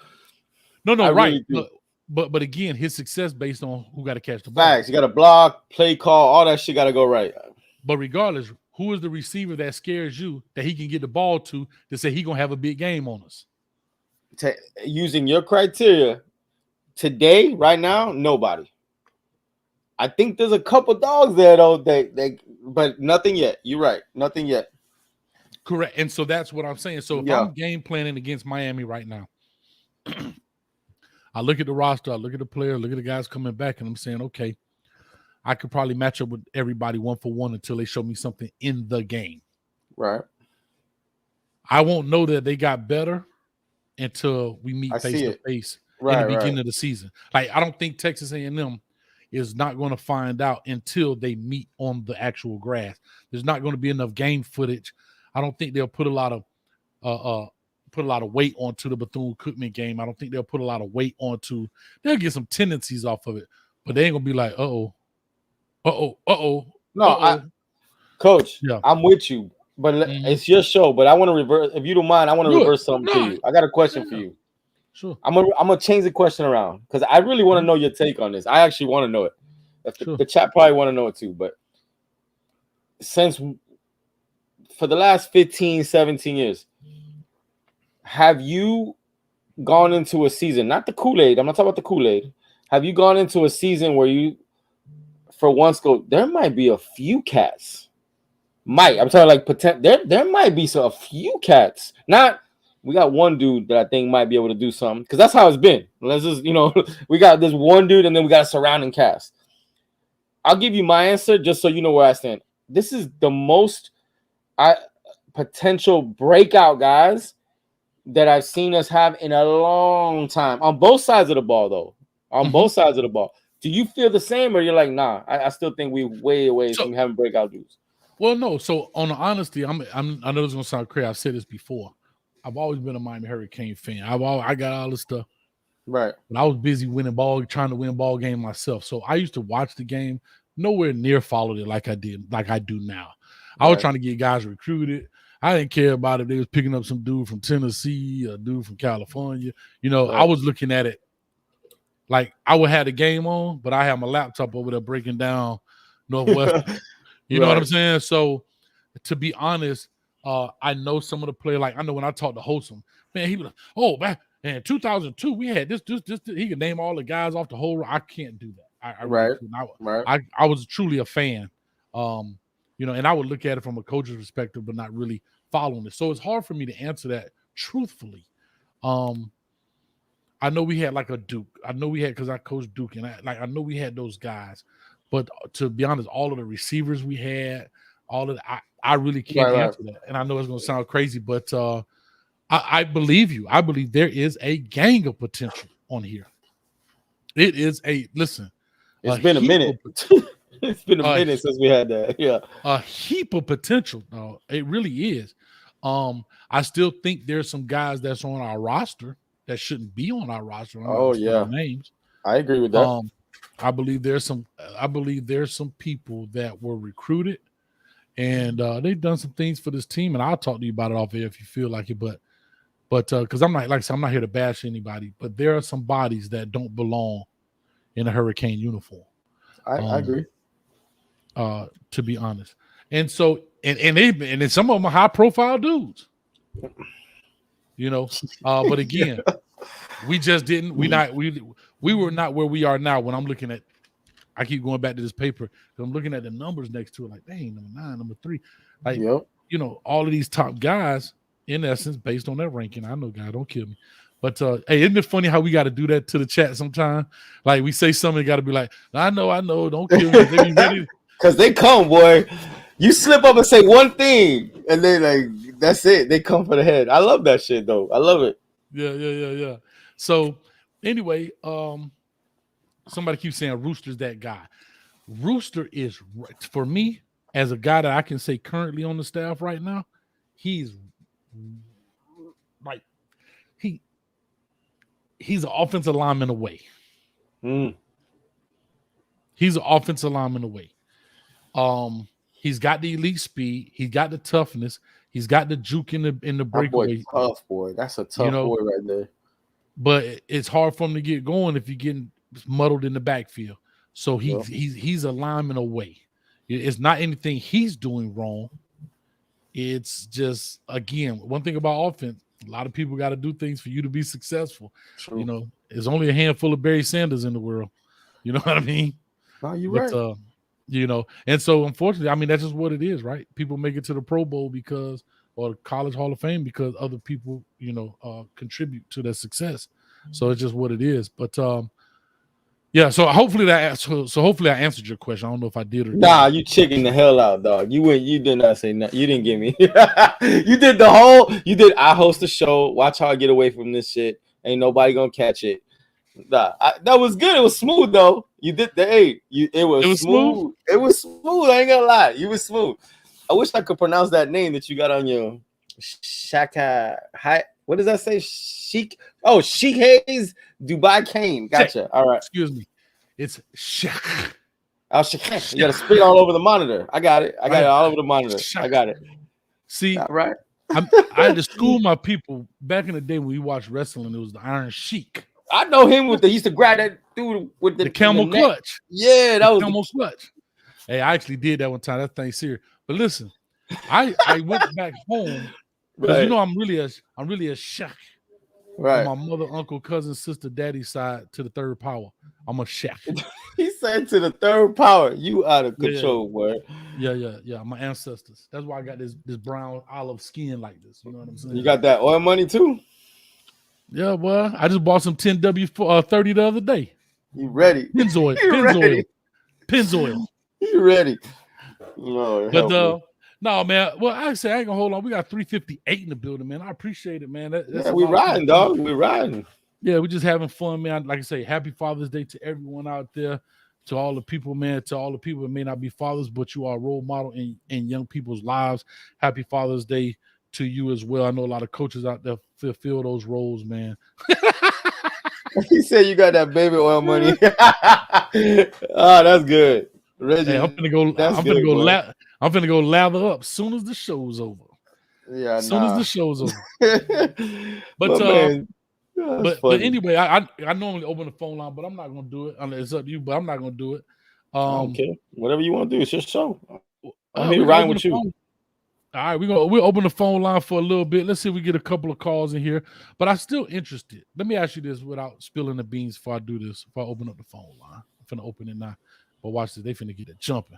No, right. Really but again, his success based on who got to catch the ball. Facts. You got to block, play call, all that shit got to go right. But regardless, who is the receiver that scares you that he can get the ball to say he gonna have a big game on us? Using your criteria today, right now, nobody. I think there's a couple dogs there though. But nothing yet. You're right. Nothing yet. Correct. And so that's what I'm saying. So if I'm game planning against Miami right now, I look at the roster, I look at the players, look at the guys coming back, and I'm saying, okay, I could probably match up with everybody 1-for-1 until they show me something in the game. Right. I won't know that they got better until we meet face to face in the beginning of the season. Like, I don't think Texas A&M is not going to find out until they meet on the actual grass. There's not going to be enough game footage. I don't think they'll put a lot of weight onto the Bethune-Cookman game. I don't think they'll put a lot of weight onto. They'll get some tendencies off of it, but they ain't gonna be like, uh-oh. No, Coach, I'm with you, but it's your show. But I want to reverse. If you don't mind, I want to reverse something to you. I got a question for you. Sure. I'm gonna change the question around because I really want to know your take on this. I actually want to know it. The chat probably want to know it too. But since for the last 15, 17 years, have you gone into a season, not the Kool-Aid, I'm not talking about the Kool-Aid. Have you gone into a season where you, for once, go, there might be a few cats. I'm talking like there might be a few cats. Not, we got one dude that I think might be able to do something because that's how it's been. Let's just, we got this one dude and then we got a surrounding cast. I'll give you my answer just so you know where I stand. This is the most potential breakout guys that I've seen us have in a long time on both sides of the ball, though. On both sides of the ball. Do you feel the same, or you're like, nah? I still think we're way away from having breakout dudes. Well, no. So on the honesty, I know this is gonna sound crazy. I've said this before. I've always been a Miami Hurricane fan. I got all this stuff. Right. But I was busy trying to win ball game myself. So I used to watch the game, nowhere near followed it like I do now. I was trying to get guys recruited. I didn't care about if they was picking up some dude from Tennessee, a dude from California. I was looking at it like I would have the game on, but I have my laptop over there breaking down Northwestern. You know what I'm saying? So to be honest, I know some of the players. Like I know when I talk to Hosom, man, he was like, "Oh, man, And in 2002, we had this. He could name all the guys off the whole. I can't do that. I Right. really couldn't. Right. I was truly a fan. And I would look at it from a coach's perspective, but not really following it. So it's hard for me to answer that truthfully. I know we had like a Duke. I know we had, because I coached Duke, and I know we had those guys. But to be honest, all of the receivers we had, all of the, I really can't answer that. And I know it's going to sound crazy, but I believe you. I believe there is a gang of potential on here. It is listen. It's been a minute. It's been a minute since we had that. Yeah. A heap of potential. No, it really is. I still think there's some guys that's on our roster that shouldn't be on our roster. Oh yeah. Names. I agree with that. I believe there's some people that were recruited and they've done some things for this team, and I'll talk to you about it off air if you feel like it, but because I'm not, like I said, I'm not here to bash anybody, but there are some bodies that don't belong in a Hurricane uniform. I agree. To be honest. And so and some of them are high profile dudes. But again, we just didn't, we were not where we are now. When I'm looking at, I keep going back to this paper, I'm looking at the numbers next to it, like, dang, number 9, number 3. Like, all of these top guys, in essence, based on that ranking. I know, God, don't kill me. But hey, isn't it funny how we got to do that to the chat sometimes? Like, we say something, got to be like, I know, don't kill me. They be ready. Because they come, boy. You slip up and say one thing, and then like that's it. They come for the head. I love that shit, though. I love it. Yeah. So anyway, somebody keeps saying Rooster's that guy. Rooster is, for me, as a guy that I can say currently on the staff right now, he's like he's an offensive lineman away. He's an offensive lineman away. He's got the elite speed. He's got the toughness. He's got the juke in the breakaway. Tough boy. That's a tough boy right there. But it's hard for him to get going if you're getting muddled in the backfield. So he's a lineman away. It's not anything he's doing wrong. It's just, again, one thing about offense, a lot of people got to do things for you to be successful. True. There's only a handful of Barry Sanders in the world. You know what I mean? No, you're right. And so unfortunately, I mean, that's just what it is, right? People make it to the Pro Bowl or College Hall of Fame because other people, contribute to their success. So it's just what it is. But so hopefully hopefully I answered your question. I don't know if I did or not. Nah, you chicking the hell out, dog. You did not say nothing. You didn't give me. I host a show. Watch how I get away from this shit. Ain't nobody gonna catch it. Nah, that was good. It was smooth though. You did it was smooth. It was smooth. I ain't gonna lie. You was smooth. I wish I could pronounce that name that you got on your Shaka. What does that say? Sheik Hayes Dubai Kane. Gotcha. All right. Excuse me. It's Shaq. Oh, Shaq. You got to spit all over the monitor. I got it. I got it all over the monitor. I got it. See, right. I had to school my people back in the day when we watched wrestling. It was the Iron Sheik. I know him he used to grab that dude with the camel clutch. Yeah, that was camel clutch. Hey, I actually did that one time. That thing's serious. But listen, I went back home because I'm really a Shaq. Right. On my mother, uncle, cousin, sister, daddy's side to the third power. I'm a Shaq. He said to the third power. You out of control, boy. Yeah. My ancestors. That's why I got this brown olive skin like this. You know what I'm saying? You got that oil money too? Yeah, well, I just bought some 10W30 the other day. You ready? Pennzoil. You ready? Lord, but no, man. Well, I say I ain't gonna hold on. We got 358 in the building, man. I appreciate it, man. We riding, dog. We riding. Yeah, we're just having fun, man. Like I say, happy Father's Day to everyone out there, to all the people, man, to all the people that may not be fathers, but you are a role model in young people's lives. Happy Father's Day to you as well. I know a lot of coaches out there fulfill those roles, man. He said you got that baby oil money. Oh, that's good. Reggie, hey, I'm finna go lather up soon as the show's over. Yeah, soon as the show's over. But anyway, I normally open the phone line, but I'm not gonna do it. It's up to you, but I'm not gonna do it. Okay, whatever you want to do, it's your show. I'm here riding with you. All right, we'll open the phone line for a little bit. Let's see if we get a couple of calls in here. But I'm still interested. Let me ask you this without spilling the beans before I do this. Before I open up the phone line, I'm finna open it now. But watch this. They finna get it jumping.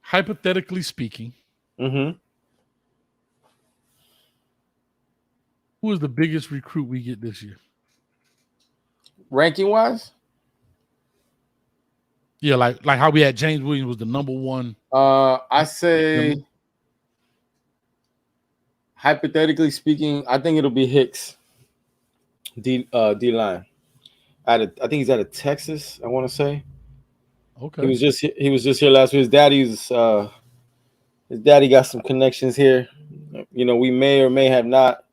Hypothetically speaking, Mm-hmm. who is the biggest recruit we get this year? Ranking wise? Yeah, like how we had James Williams was the number one. I say, hypothetically speaking, I think it'll be Hicks. D line. I think he's out of Texas. I want to say. Okay. He was just here last week. His daddy got some connections here. You know, we may or may have not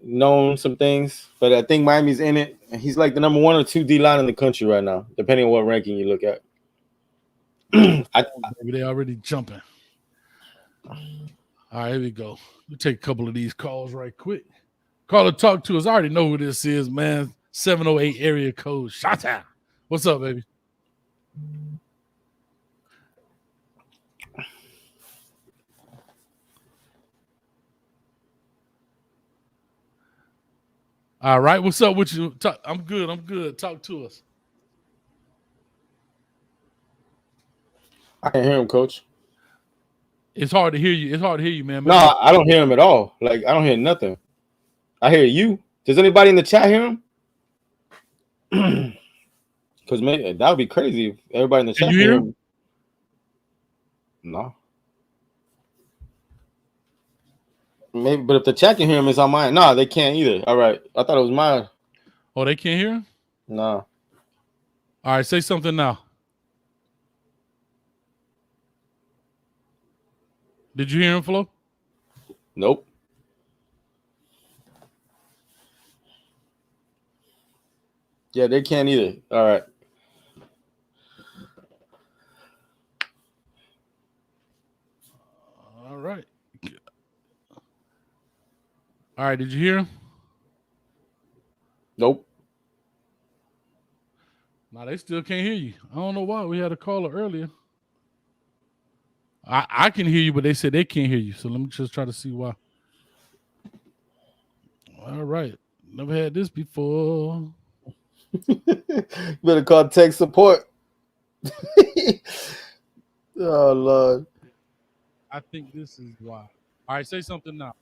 known some things, but I think Miami's in it. And he's like the number 1 or 2 D line in the country right now, depending on what ranking you look at. They already jumping. All right, here we go. We'll take a couple of these calls right quick. Caller, talk to us. I already know who this is, man. 708 area code. Shot-town. What's up, baby? All right, what's up with you? I'm good. Talk to us. I can't hear him, Coach. It's hard to hear you. Man. No, I don't hear him at all. Like, I don't hear nothing. I hear you. Does anybody in the chat hear him? Because maybe that would be crazy if everybody in the chat hear him. No. Maybe, but if the chat can hear him, it's on mine. No, they can't either. All right. I thought it was mine. Oh, they can't hear him? No. All right, say something now. Did you hear him, Flo? Nope. Yeah, they can't either. All right. All right. All right, did you hear him? Nope. No, they still can't hear you. I don't know why. We had a caller earlier. I can hear you, but they said they can't hear you. So let me just try to see why. All right. Never had this before. Better call tech support. Oh, Lord. I think this is why. All right, say something now.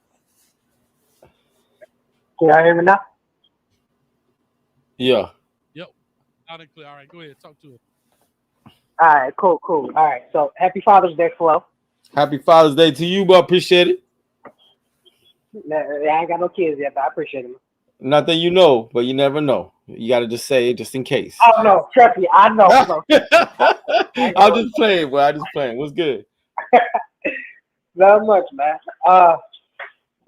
Can y'all hear me now? Yeah. Yep. Loud and clear. All right, go ahead. Talk to us. All right, cool. All right, so happy Father's Day, Flo. Happy Father's Day to you, but appreciate it. I ain't got no kids yet, but I appreciate it. Not that you know, but you never know. You got to just say it just in case. Oh, no, trust me, I know. I'm just playing, boy. I'm just playing. What's good? Not much, man.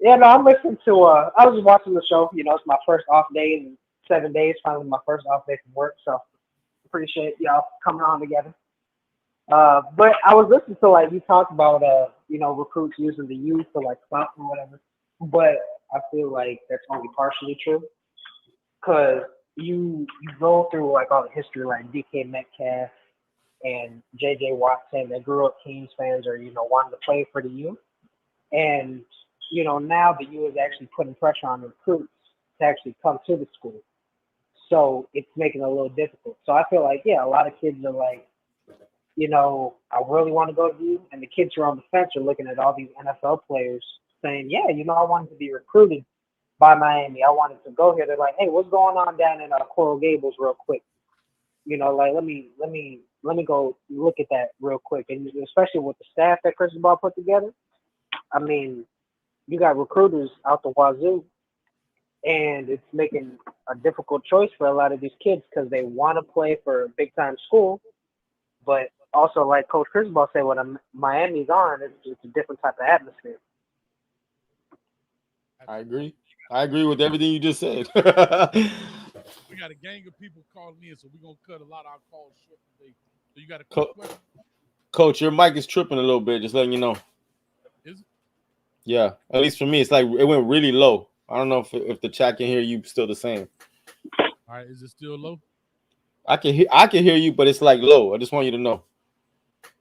Yeah, no, I'm listening to, I was just watching the show. You know, it's my first off day in 7 days, finally my first off day from work, so appreciate y'all coming on together. But I was listening to, like, you talked about, recruits using the youth for, like, clout or whatever. But I feel like that's only partially true. Because you go through, like, all the history, like DK Metcalf and J.J. Watt saying they grew up Kings fans or, wanting to play for the youth. And, now the U is actually putting pressure on recruits to actually come to the school. So it's making it a little difficult. So I feel like, yeah, a lot of kids are like, I really want to go to you. And the kids who are on the fence are looking at all these NFL players saying, yeah, I wanted to be recruited by Miami. I wanted to go here. They're like, hey, what's going on down in Coral Gables real quick? Let me go look at that real quick. And especially with the staff that Cristobal put together, I mean, you got recruiters out the wazoo. And it's making a difficult choice for a lot of these kids because they want to play for a big-time school. But also, like Coach Cristobal said, when Miami's on, it's a different type of atmosphere. I agree with everything you just said. We got a gang of people calling in, so we're going to cut a lot of our calls short today. So you got a quick question? Coach, your mic is tripping a little bit, just letting you know. Is it? Yeah, at least for me, it's like it went really low. I don't know if the chat can hear you still the same. All right, is it still low? I can hear you, but it's like low. I just want you to know.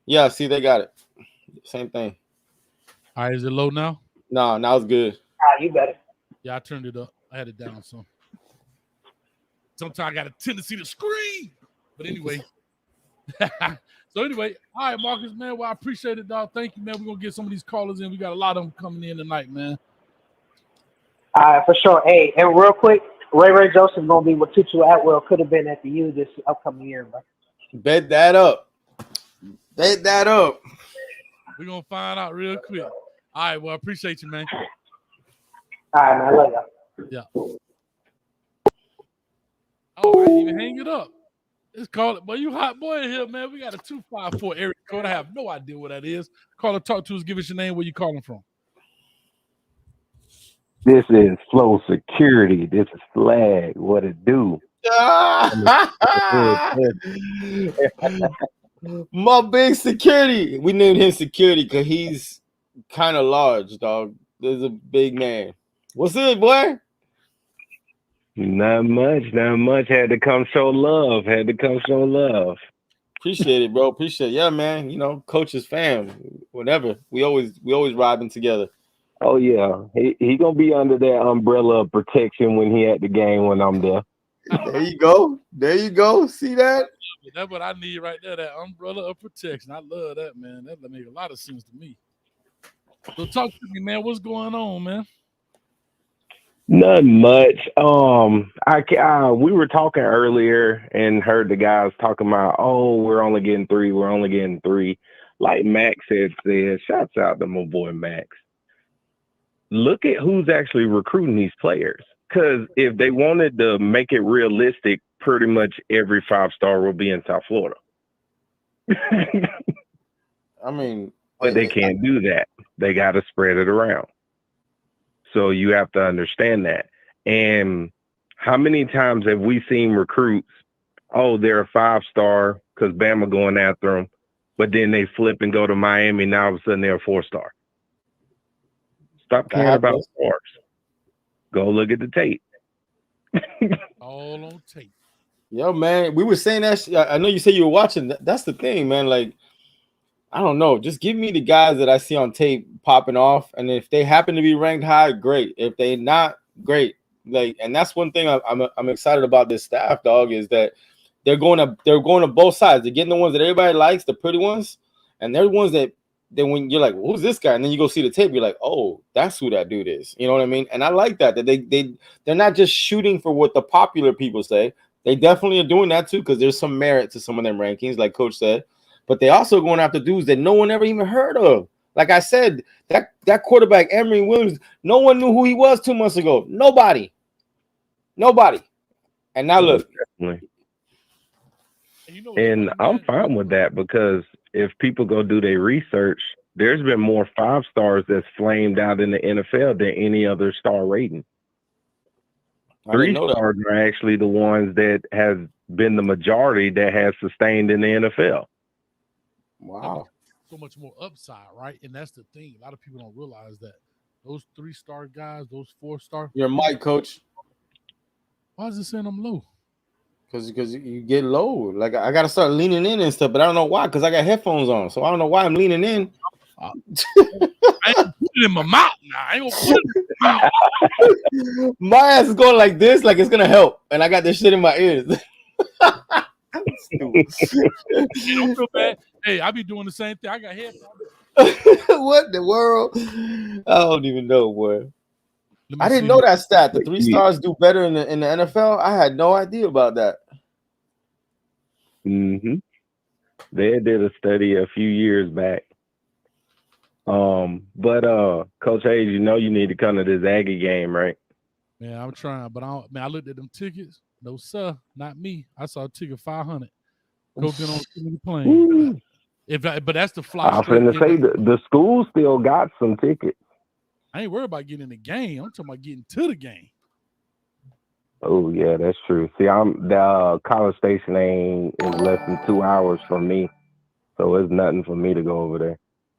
Yeah, see, they got it. Same thing. All right, is it low now? No, now it's good. You better. Yeah, I turned it up. I had it down some. Sometimes I got a tendency to scream. But anyway. So anyway, all right, Marcus, man. Well, I appreciate it, dog. Thank you, man. We're gonna get some of these callers in. We got a lot of them coming in tonight, man. For sure. Hey, and real quick, Ray Joseph gonna be what Tutu Atwell could have been at the U this upcoming year, bro. Bet that up. Bet that up. We're gonna find out real quick. All right, well, I appreciate you, man. All right, man. I love y'all. Yeah. Oh, I didn't even hang it up. Let's call it. Boy, you hot boy in here, man. We got a 254 area code. I have no idea what that is. Call or talk to us. Give us your name. Where you calling from? This is Flow Security. This is Flag. What it do? My big security. We named him Security because he's kind of large, dog. There's a big man. What's it, boy? Not much. Had to come show love. Appreciate it, bro. Appreciate it. Yeah, man. You know, coach's fam. Whatever. We always riding together. Oh yeah, he gonna be under that umbrella of protection when he at the game when I'm there. There you go. See that? That's what I need right there. That umbrella of protection. I love that, man. That make a lot of sense to me. So talk to me, man. What's going on, man? Nothing much. We were talking earlier and heard the guys talking about, oh, we're only getting three. Like Max said, shouts out to my boy Max. Look at who's actually recruiting these players. Because if they wanted to make it realistic, pretty much every 5-star will be in South Florida. I mean, but they can't do that. They got to spread it around. So you have to understand that. And how many times have we seen recruits, oh, they're a 5-star because Bama going after them, but then they flip and go to Miami, and now all of a sudden they're a 4-star. Stop caring about stars. Go look at the tape. All on tape. Yo, man, we were saying that. I know you say you were watching. That's the thing, man. Like, I don't know. Just give me the guys that I see on tape popping off, and if they happen to be ranked high, great. If they not, great. Like, and that's one thing I'm excited about this staff, dog, is that they're going to both sides. They're getting the ones that everybody likes, the pretty ones, and they're the ones that then when you're like, well, who's this guy? And then you go see the tape, you're like, oh, that's who that dude is. You know what I mean? And I like that they're not just shooting for what the popular people say. They definitely are doing that too, because there's some merit to some of them rankings, like Coach said. But they also going after dudes that no one ever even heard of. Like I said, that quarterback, Emory Williams, no one knew who he was 2 months ago. Nobody. And now look. And I'm fine with that, because if people go do their research, there's been more 5-stars that's flamed out in the NFL than any other star rating. 3-stars are actually the ones that have been the majority that has sustained in the NFL. Wow. So much more upside, right? And that's the thing. A lot of people don't realize that those 3-star guys, those 4-star. Your mic, Coach. Why is it saying I'm low? Because you get low. Like, I got to start leaning in and stuff, but I don't know why, because I got headphones on. So I don't know why I'm leaning in. I ain't gonna put it in my mouth now. I ain't gonna put it in my mouth. My ass is going like this, like it's going to help. And I got this shit in my ears. Don't feel bad. Hey, I be doing the same thing. I got headphones. What the world? I don't even know, boy. I didn't know that stat. The 3-stars do better in the NFL. I had no idea about that. Mm-hmm. They did a study a few years back. But Coach Hayes, you know you need to come to this Aggie game, right? Yeah, I'm trying, but I looked at them tickets. No, sir, not me. I saw a ticket $500. Go get on the plane. But that's the fly. I'm finna say the school still got some tickets. I ain't worried about getting in the game. I'm talking about getting to the game. Oh yeah, that's true. See, the College Station is less than 2 hours from me, so it's nothing for me to go over there.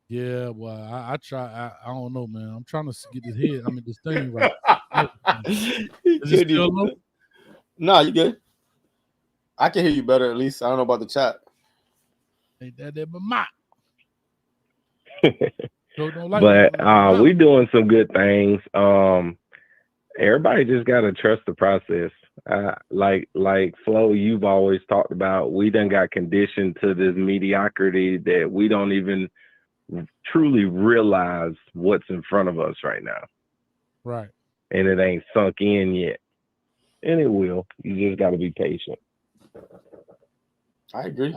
Yeah, well, I try. I don't know, man. I'm trying to get this head. I mean, this thing right. Is it still low? No, you good. I can hear you better at least. I don't know about the chat. Ain't that but my. But we doing some good things. Everybody just gotta trust the process. Like Flo, you've always talked about, we done got conditioned to this mediocrity that we don't even truly realize what's in front of us right now. Right. And it ain't sunk in yet. And it will. You just gotta be patient. I agree.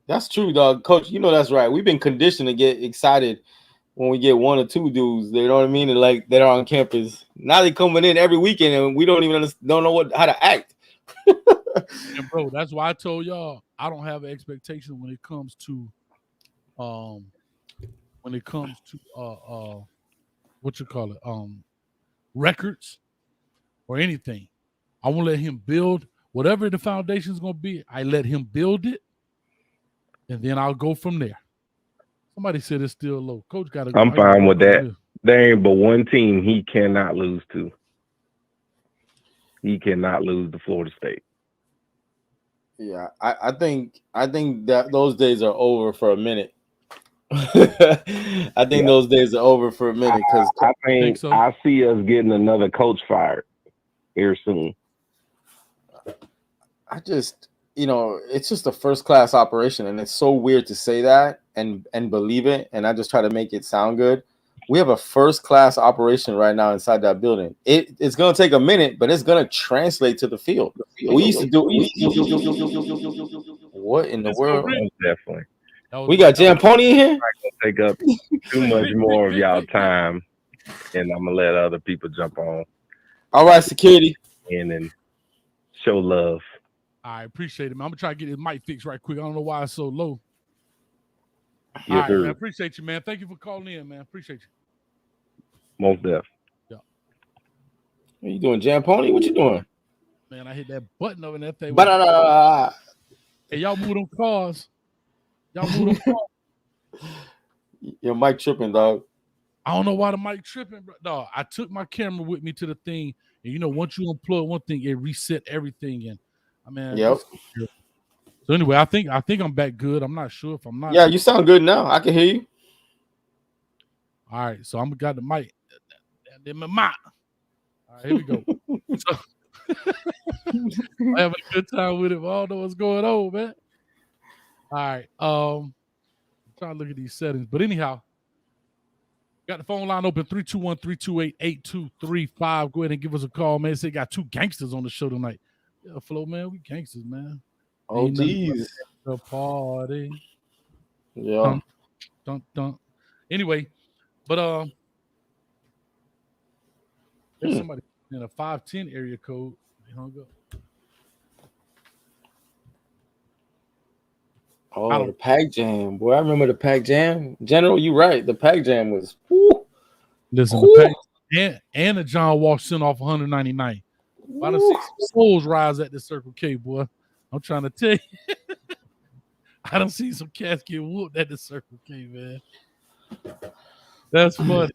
That's true, dog. Coach, you know that's right. We've been conditioned to get excited when we get one or two dudes, you know what I mean? And like they're on campus. Now they coming in every weekend and we don't even don't know how to act. And bro, that's why I told y'all I don't have expectations when it comes to what you call it, records or anything. I won't let him build whatever the foundation is gonna be. I let him build it, and then I'll go from there. Somebody said it's still low. Coach got to go. I'm fine with that. There ain't but one team he cannot lose to. He cannot lose to Florida State. Yeah, I think that those days are over for a minute. I think those days are over for a minute because I see us getting another coach fired here soon. I just, it's just a first class operation, and it's so weird to say that and believe it. And I just try to make it sound good. We have a first class operation right now inside that building. It's gonna take a minute, but it's gonna translate to the field. We used to do. What in the world? Definitely. We got Jam Pony in here. I'm not gonna take up too much more of y'all time, and I'm gonna let other people jump on. All right, security. And show love. I appreciate it, man. I'm gonna try to get his mic fixed right quick. I don't know why it's so low. Yes, all right, sir. man. Appreciate you, man. Thank you for calling in, man. Appreciate you. Most def. Yeah. What you doing, Jam Pony? What you doing? Man, I hit that button over in that thing. Hey, y'all move them cars. Y'all move them cars. Your mic tripping, dog. I don't know why the mic tripping, bro. Dog, I took my camera with me to the thing, and once you unplug one thing, it reset everything. And I mean, yep. So anyway, I think I'm back good. I'm not sure if I'm not. Yeah, you sound good now. I can hear you. All right, so I'm got the mic. All right, here we go. So, I'm having a good time with it. But I don't know what's going on, man. All right, I'm trying to look at these settings, but anyhow, got the phone line open 321-328-8235. Go ahead and give us a call, man. Say got two gangsters on the show tonight. Yeah, Flo, man, we gangsters, man. Oh, geez. The party. Yeah. Dun. Anyway, but there's somebody in a 510 area code. They hung up. Oh, the Pac Jam, boy! I remember the Pac Jam. General, you right. The Pac Jam was. Whoo, listen, whoo. The Pac and the John Walk sent off 199. I done see some souls rise at the Circle K, boy. I'm trying to tell you. I done see some cats get whooped at the Circle K, man. That's funny.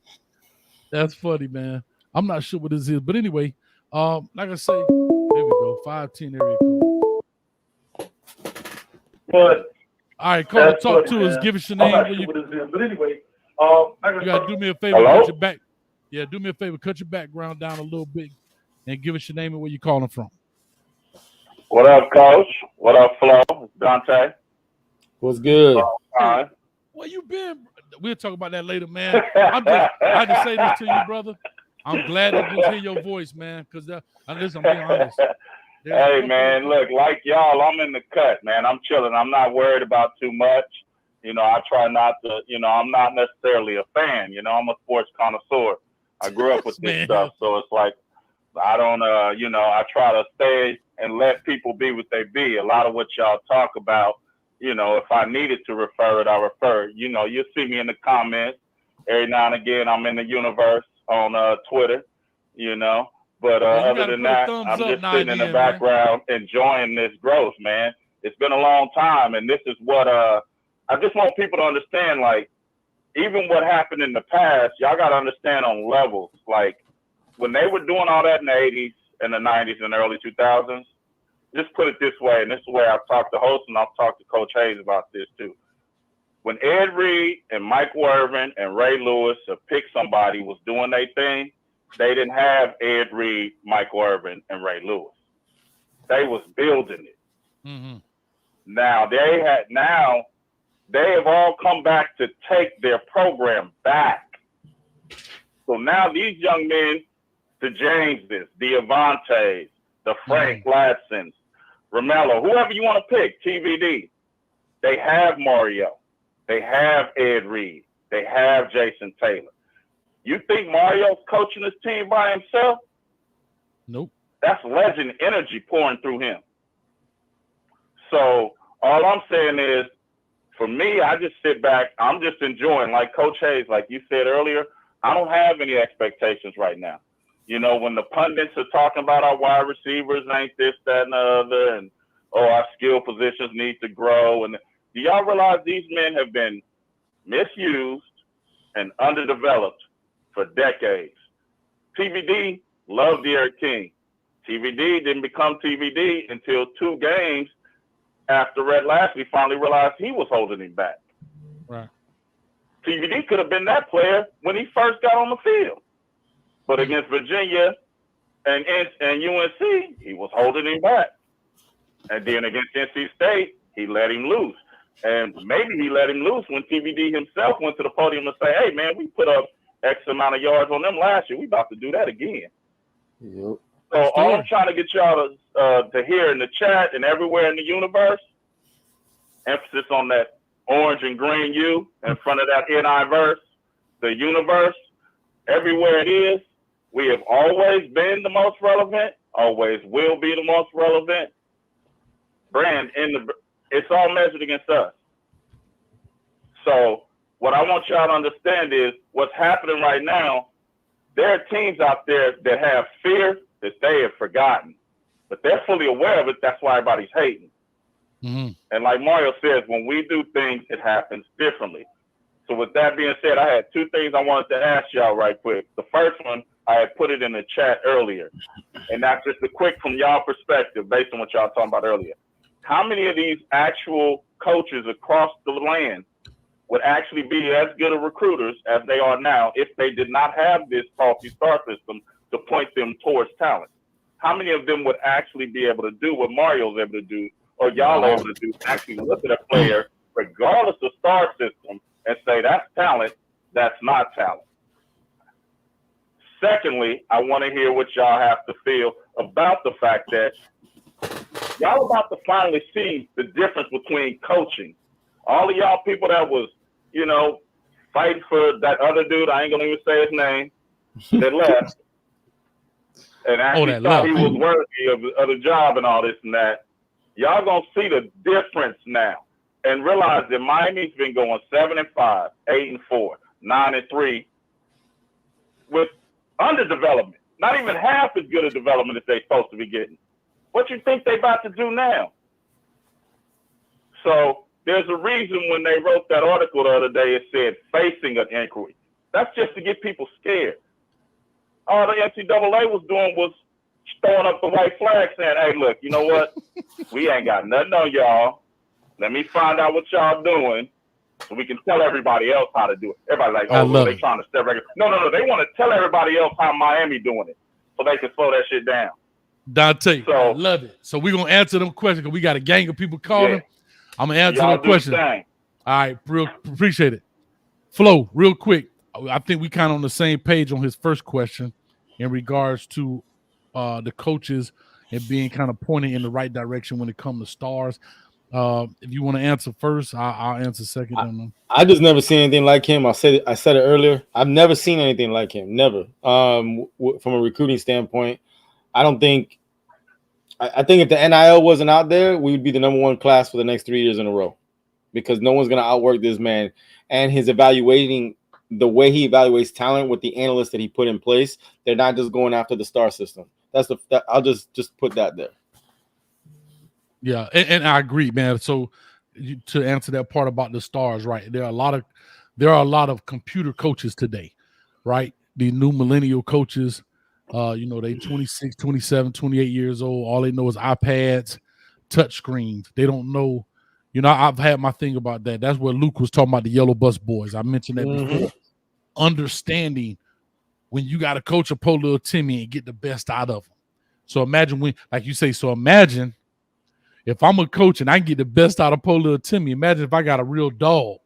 That's funny, man. I'm not sure what this is, but anyway, like I say, there we go. 510 area code. But all right, call and talk to us. Give us your name. I'm not sure what this is, but anyway, you gotta do me a favor. Hello? Cut your back. Yeah, do me a favor. Cut your background down a little bit, and give us your name and where you calling from. What up, Coach? What up, Flo? It's Dante. What's good? Hi. Where you been? We'll talk about that later, man. I had to say this to you, brother. I'm glad to just hear your voice, man. Because I'm being honest. Hey, man, look, like y'all, I'm in the cut, man. I'm chilling. I'm not worried about too much. I try not to, I'm not necessarily a fan. I'm a sports connoisseur. I grew up with this stuff. So it's like, I don't, I try to stay and let people be what they be. A lot of what y'all talk about, if I needed to refer it, I refer it. You'll see me in the comments. Every now and again, I'm in the universe on Twitter, But other than that, I'm just sitting in the background enjoying this growth, man. It's been a long time, and this is what I just want people to understand, like, even what happened in the past, y'all got to understand on levels. Like, when they were doing all that in the 80s and the 90s and the early 2000s, just put it this way, and this is the way I've talked to hosts, and I've talked to Coach Hayes about this too. When Ed Reed and Mike Irvin and Ray Lewis or pick somebody was doing their thing, they didn't have Ed Reed, Mike Irvin, and Ray Lewis. They was building it. Mm-hmm. Now they have all come back to take their program back. So now these young men, the Jameses, the Avantes, the Frank Ladsons, Romello, whoever you want to pick, TVD, they have Mario. They have Ed Reed. They have Jason Taylor. You think Mario's coaching his team by himself? Nope. That's legend energy pouring through him. So all I'm saying is, for me, I just sit back. I'm just enjoying, like Coach Hayes, like you said earlier, I don't have any expectations right now. You know, when the pundits are talking about our wide receivers ain't this, that, and the other, and, our skill positions need to grow. And do y'all realize these men have been misused and underdeveloped for decades? TVD loved Derek King. TVD didn't become TVD until 2 games after Red Lashley finally realized he was holding him back. Right. TVD could have been that player when he first got on the field. But against Virginia and UNC, he was holding him back. And then against NC State, he let him loose. And maybe he let him loose when TVD himself went to the podium and say, hey, man, we put up X amount of yards on them last year. We about to do that again. Yep. So all I'm trying to get y'all to hear in the chat and everywhere in the universe, emphasis on that orange and green U in front of that NI verse, the universe, everywhere it is, we have always been the most relevant, always will be the most relevant brand it's all measured against us. So what I want y'all to understand is what's happening right now, there are teams out there that have fear that they have forgotten, but they're fully aware of it. That's why everybody's hating. Mm-hmm. And like Mario says, when we do things, it happens differently. So with that being said, I had 2 things I wanted to ask y'all right quick. The first one, I had put it in the chat earlier, and that's just a quick from y'all perspective based on what y'all talking about earlier. How many of these actual coaches across the land would actually be as good of recruiters as they are now if they did not have this faulty star system to point them towards talent? How many of them would actually be able to do what Mario's able to do or y'all able to do, actually look at a player regardless of star system and say that's talent, that's not talent? Secondly, I want to hear what y'all have to feel about the fact that y'all about to finally see the difference between coaching. All of y'all people that was, fighting for that other dude, I ain't gonna even say his name, that left, and actually thought he was worthy of the job and all this and that. Y'all gonna see the difference now and realize that Miami's been going 7-5, 8-4, 9-3 with underdevelopment. Not even half as good a development as they're supposed to be getting. What you think they about to do now? So there's a reason when they wrote that article the other day, it said facing an inquiry. That's just to get people scared. All the NCAA was doing was throwing up the white flag saying, hey, look, you know what? We ain't got nothing on y'all. Let me find out what y'all doing so we can tell everybody else how to do it. Everybody's like, they trying to set record. No. They want to tell everybody else how Miami doing it so they can slow that shit down. Dante, I love it. So we're going to answer them questions because we got a gang of people calling. I'm going to answer them questions. All right, appreciate it. Flo, real quick, I think we kind of on the same page on his first question in regards to the coaches and being kind of pointing in the right direction when it comes to stars. If you want to answer first, I'll answer second. I just never seen anything like him. I said it earlier. I've never seen anything like him. Never. From a recruiting standpoint, I don't think. I think if the NIL wasn't out there, we would be the number 1 class for the next 3 years in a row, because no one's gonna outwork this man and his evaluating. The way he evaluates talent with the analysts that he put in place, they're not just going after the star system. I'll just put that there. Yeah, and I agree, man. So to answer that part about the stars, right? There are a lot of computer coaches today, right? The new millennial coaches, They 26, 27, 28 years old. All they know is iPads, touch screens. They don't know. I've had my thing about that. That's what Luke was talking about, the Yellow Bus Boys. I mentioned that before. Understanding when you got to coach a poor little Timmy and get the best out of him. So imagine imagine if I'm a coach and I can get the best out of poor little Timmy. Imagine if I got a real dog.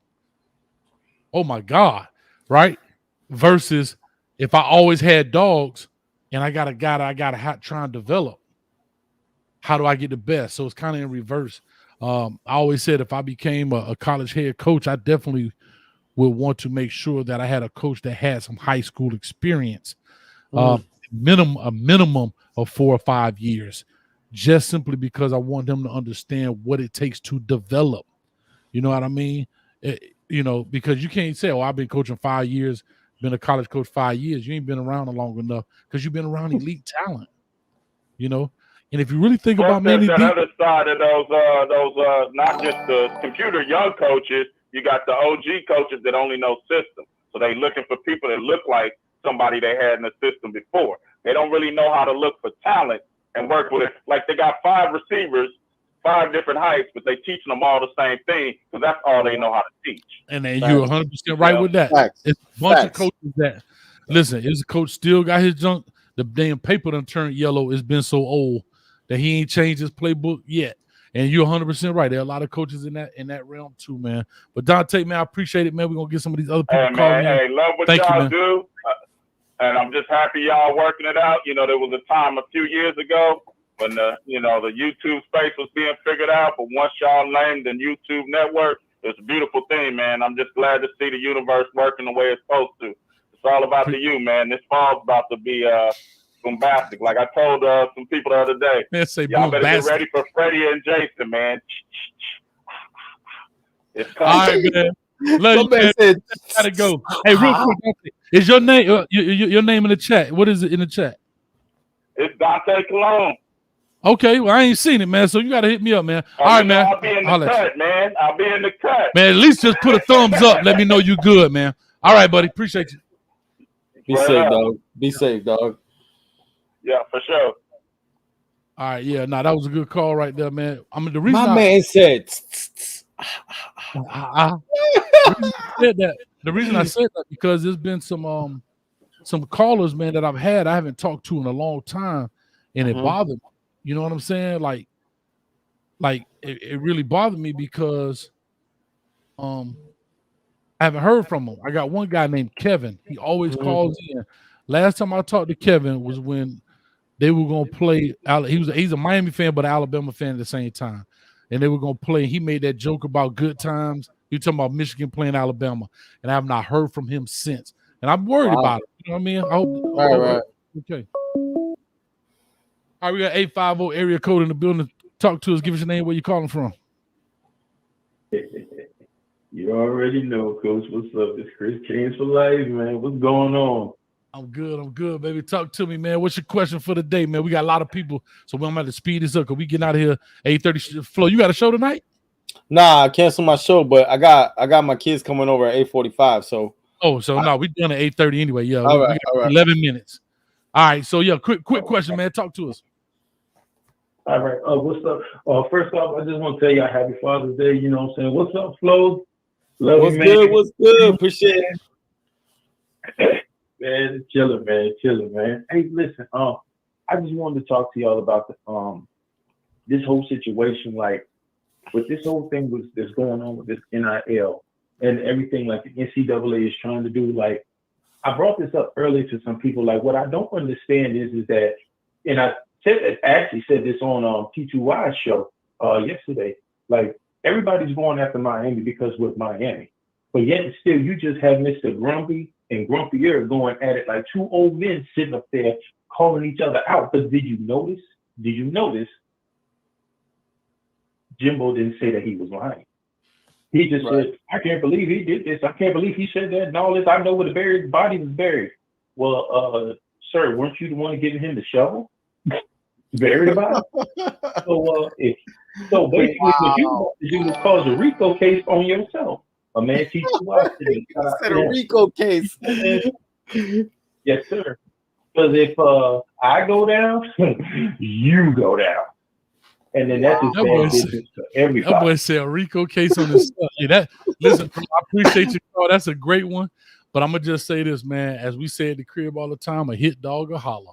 Oh my God, right? Versus if I always had dogs and I got a guy that I got to try and develop. How do I get the best? So it's kind of in reverse. I always said if I became a college head coach, I definitely would want to make sure that I had a coach that had some high school experience, a minimum of 4 or 5 years, just simply because I want them to understand what it takes to develop. You know what I mean? Because you can't say, I've been coaching 5 years, been a college coach 5 years. You ain't been around long enough because you've been around elite talent, And if you really think about that other side of those not just the computer young coaches, you got the OG coaches that only know systems. So they looking for people that look like somebody they had in the system before. They don't really know how to look for talent and work with it. Like they got 5 receivers, 5 different heights, but they teaching them all the same thing because that's all they know how to teach. And then you're 100% right with that. Facts. It's a bunch of coaches that, listen, his coach still got his junk. The damn paper done turned yellow. It's been so old that he ain't changed his playbook yet. And you're 100% right. There are a lot of coaches in that realm too, man. But Dante, man, I appreciate it, man. We're going to get some of these other people calling in. Hey, love what y'all do. And I'm just happy y'all working it out. There was a time a few years ago when the YouTube space was being figured out. But once y'all named the YouTube network, it's a beautiful thing, man. I'm just glad to see the universe working the way it's supposed to. It's all about the you, man. This fall's about to be bombastic. Like I told some people the other day, y'all better get ready for Freddie and Jason, man. It's coming. All right, man. Love you, man. Gotta go. Hey, real quick, is your name your name in the chat? What is it in the chat? It's Dante Cologne. Okay, well, I ain't seen it, man. So you gotta hit me up, man. All right, man. I'll be in the cut, man. I'll be in the cut. Man, at least just put a thumbs up. Let me know you good, man. All right, buddy. Appreciate you. Be safe, dog. Be safe, dog. Yeah, for sure. All right, yeah, that was a good call right there, man. I mean, the reason my man said, the reason I said that because there's been some callers, man, that I haven't talked to in a long time, and it bothered me. You know what I'm saying? Like it really bothered me because I haven't heard from him. I got one guy named Kevin. He always calls in. Last time I talked to Kevin was when they were going to play. He's a Miami fan, but an Alabama fan at the same time. And they were going to play. He made that joke about good times. You're talking about Michigan playing Alabama. And I have not heard from him since. And I'm worried about it. You know what I mean? I hope. All right. Okay. All right, we got 850 area code in the building. Talk to us. Give us your name. Where you calling from? You already know, Coach. What's up? It's Chris James for life, man. What's going on? I'm good, baby. Talk to me, man. What's your question for the day, man? We got a lot of people, so we're going to speed this up because we getting out of here 8:30. Flo, you got a show tonight? Nah, I canceled my show, but I got my kids coming over at 8:45. So we done at 8:30 anyway. Yeah, all right. 11 minutes. All right, so yeah, quick question, man. Talk to us. All right. What's up? First off, I just want to tell you happy Father's Day. You know what I'm saying? What's up, Flo? What's good? What's good? Appreciate it. Man, chilling, man. Hey, listen, I just wanted to talk to y'all about this whole situation, like with this whole thing that's going on with this NIL and everything like the NCAA is trying to do. Like, I brought this up earlier to some people. Like, what I don't understand is that, and I actually said this on P2Y's show yesterday. Like, everybody's going after Miami because with Miami, but yet still you just have Mr. Grumpy and Grumpier going at it like two old men sitting up there calling each other out. But did you notice? Jimbo didn't say that he was lying. He just said, I can't believe he did this. I can't believe he said that and all this. I know where the body was buried. Well, sir, weren't you the one giving him the shovel? Buried about it? So basically what you want to do is cause a RICO case on yourself. A man teaches you out. A RICO case. Yes, sir. Because if I go down, you go down. And then that's just bad business to everybody. That boy said Rico case on his stuff. Yeah, listen, bro, I appreciate you, Carl. That's a great one. But I'm gonna just say this, man. As we say at the crib all the time, a hit dog or holler.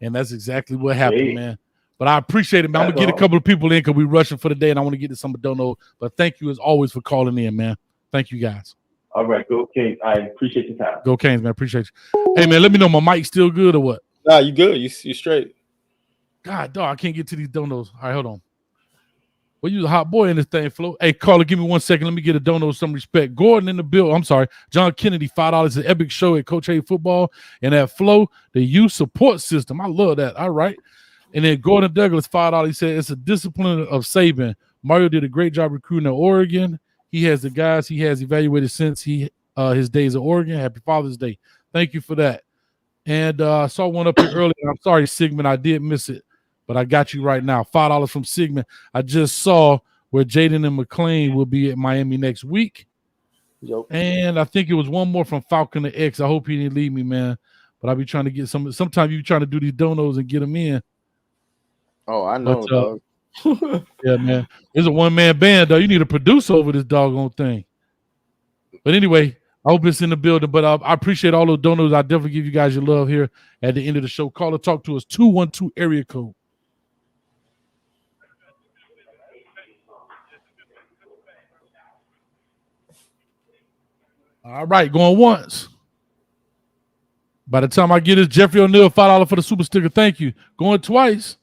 And that's exactly what happened, man. But I appreciate it, man. I'm gonna get a couple of people in because we're rushing for the day and I want to get to some don't know. But thank you as always for calling in, man. Thank you guys. All right, go Canes. I appreciate your time. Go Canes, man. Appreciate you. Hey man, let me know my mic's still good or what? Nah, you good. You straight. God, dog, I can't get to these donos. All right, hold on. Well, you a hot boy in this thing, Flo. Hey, caller, give me 1 second. Let me get a dono some respect. Gordon in the bill. I'm sorry. John Kennedy, $5. An epic show at Coach Hayes Football. And at Flo, the youth support system. I love that. All right. And then Gordon Douglas, $5. He said, it's a discipline of Saban. Mario did a great job recruiting at Oregon. He has the guys he has evaluated since his days at Oregon. Happy Father's Day. Thank you for that. And I saw one up here earlier. I'm sorry, Sigmund. I did miss it. But I got you right now. $5 from Sigmund. I just saw where Jaden and McLean will be at Miami next week. Yep. And I think it was one more from Falcon to X. I hope he didn't leave me, man. But I'll be trying to get some. Sometimes you trying to do these donos and get them in. Oh, I know, dog. Yeah, man. It's a one-man band, though. You need a producer over this doggone thing. But anyway, I hope it's in the building. But I appreciate all those donos. I definitely give you guys your love here at the end of the show. Call or talk to us, 212 area code. All right, going once. By the time I get this, Jeffrey O'Neal, $5 for the super sticker. Thank you. Going twice.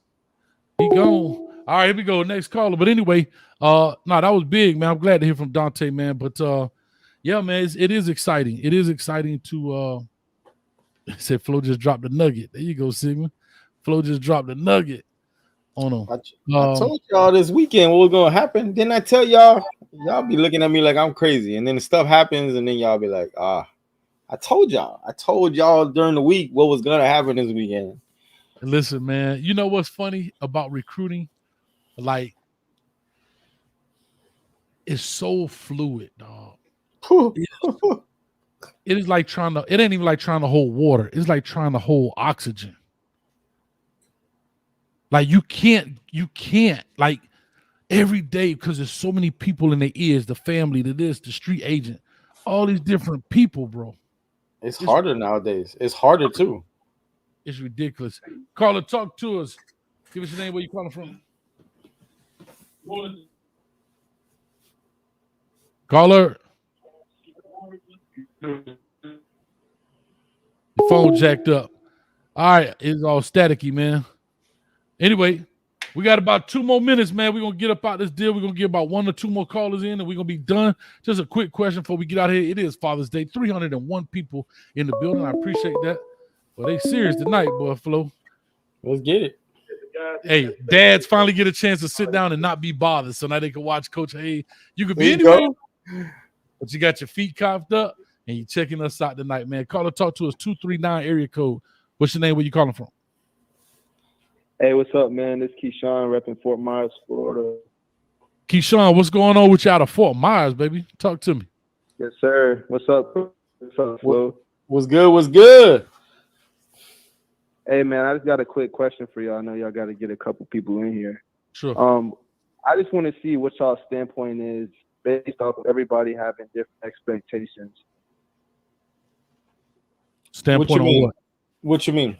He gone. All right, here we go. Next caller. But anyway, no, that was big, man. I'm glad to hear from Dante, man. But yeah, man, it is exciting. It is exciting to said Flo just dropped the nugget. There you go, Sigmund. Flo just dropped the nugget on him. I told y'all this weekend what was gonna happen. Didn't I tell y'all? Y'all be looking at me like I'm crazy, and then the stuff happens, and then y'all be like, I told y'all. I told y'all during the week what was gonna happen this weekend. Listen, man, you know what's funny about recruiting? Like, it's so fluid, dog. It is like it ain't even like trying to hold water. It's like trying to hold oxygen. Like you can't like every day, because there's so many people in their ears, the family, the street agent, all these different people, bro. It's harder nowadays. It's harder too. It's ridiculous. Caller, talk to us. Give us your name, where you calling from. Caller. Your phone jacked up. All right, it's all staticky, man. Anyway, we got about 2 more minutes, man. We're going to get up out this deal. We're going to get about 1 or 2 more callers in, and we're going to be done. Just a quick question before we get out of here. It is Father's Day. 301 people in the building. I appreciate that. Well, they serious tonight, boy, Flo. Let's get it. Hey, dads finally get a chance to sit down and not be bothered, so now they can watch Coach Hayes. You could be anywhere, but you got your feet cocked up, and you're checking us out tonight, man. Call or talk to us, 239 area code. What's your name? Where you calling from? Hey, what's up, man? This is Keyshawn, repping Fort Myers, Florida. Keyshawn, what's going on with you out of Fort Myers, baby? Talk to me. Yes, sir. What's up? What's up, Flo? What's good? What's good? Hey, man, I just got a quick question for y'all. I know y'all got to get a couple people in here. Sure. I just want to see what y'all's standpoint is based off of everybody having different expectations. Standpoint on what? What you mean?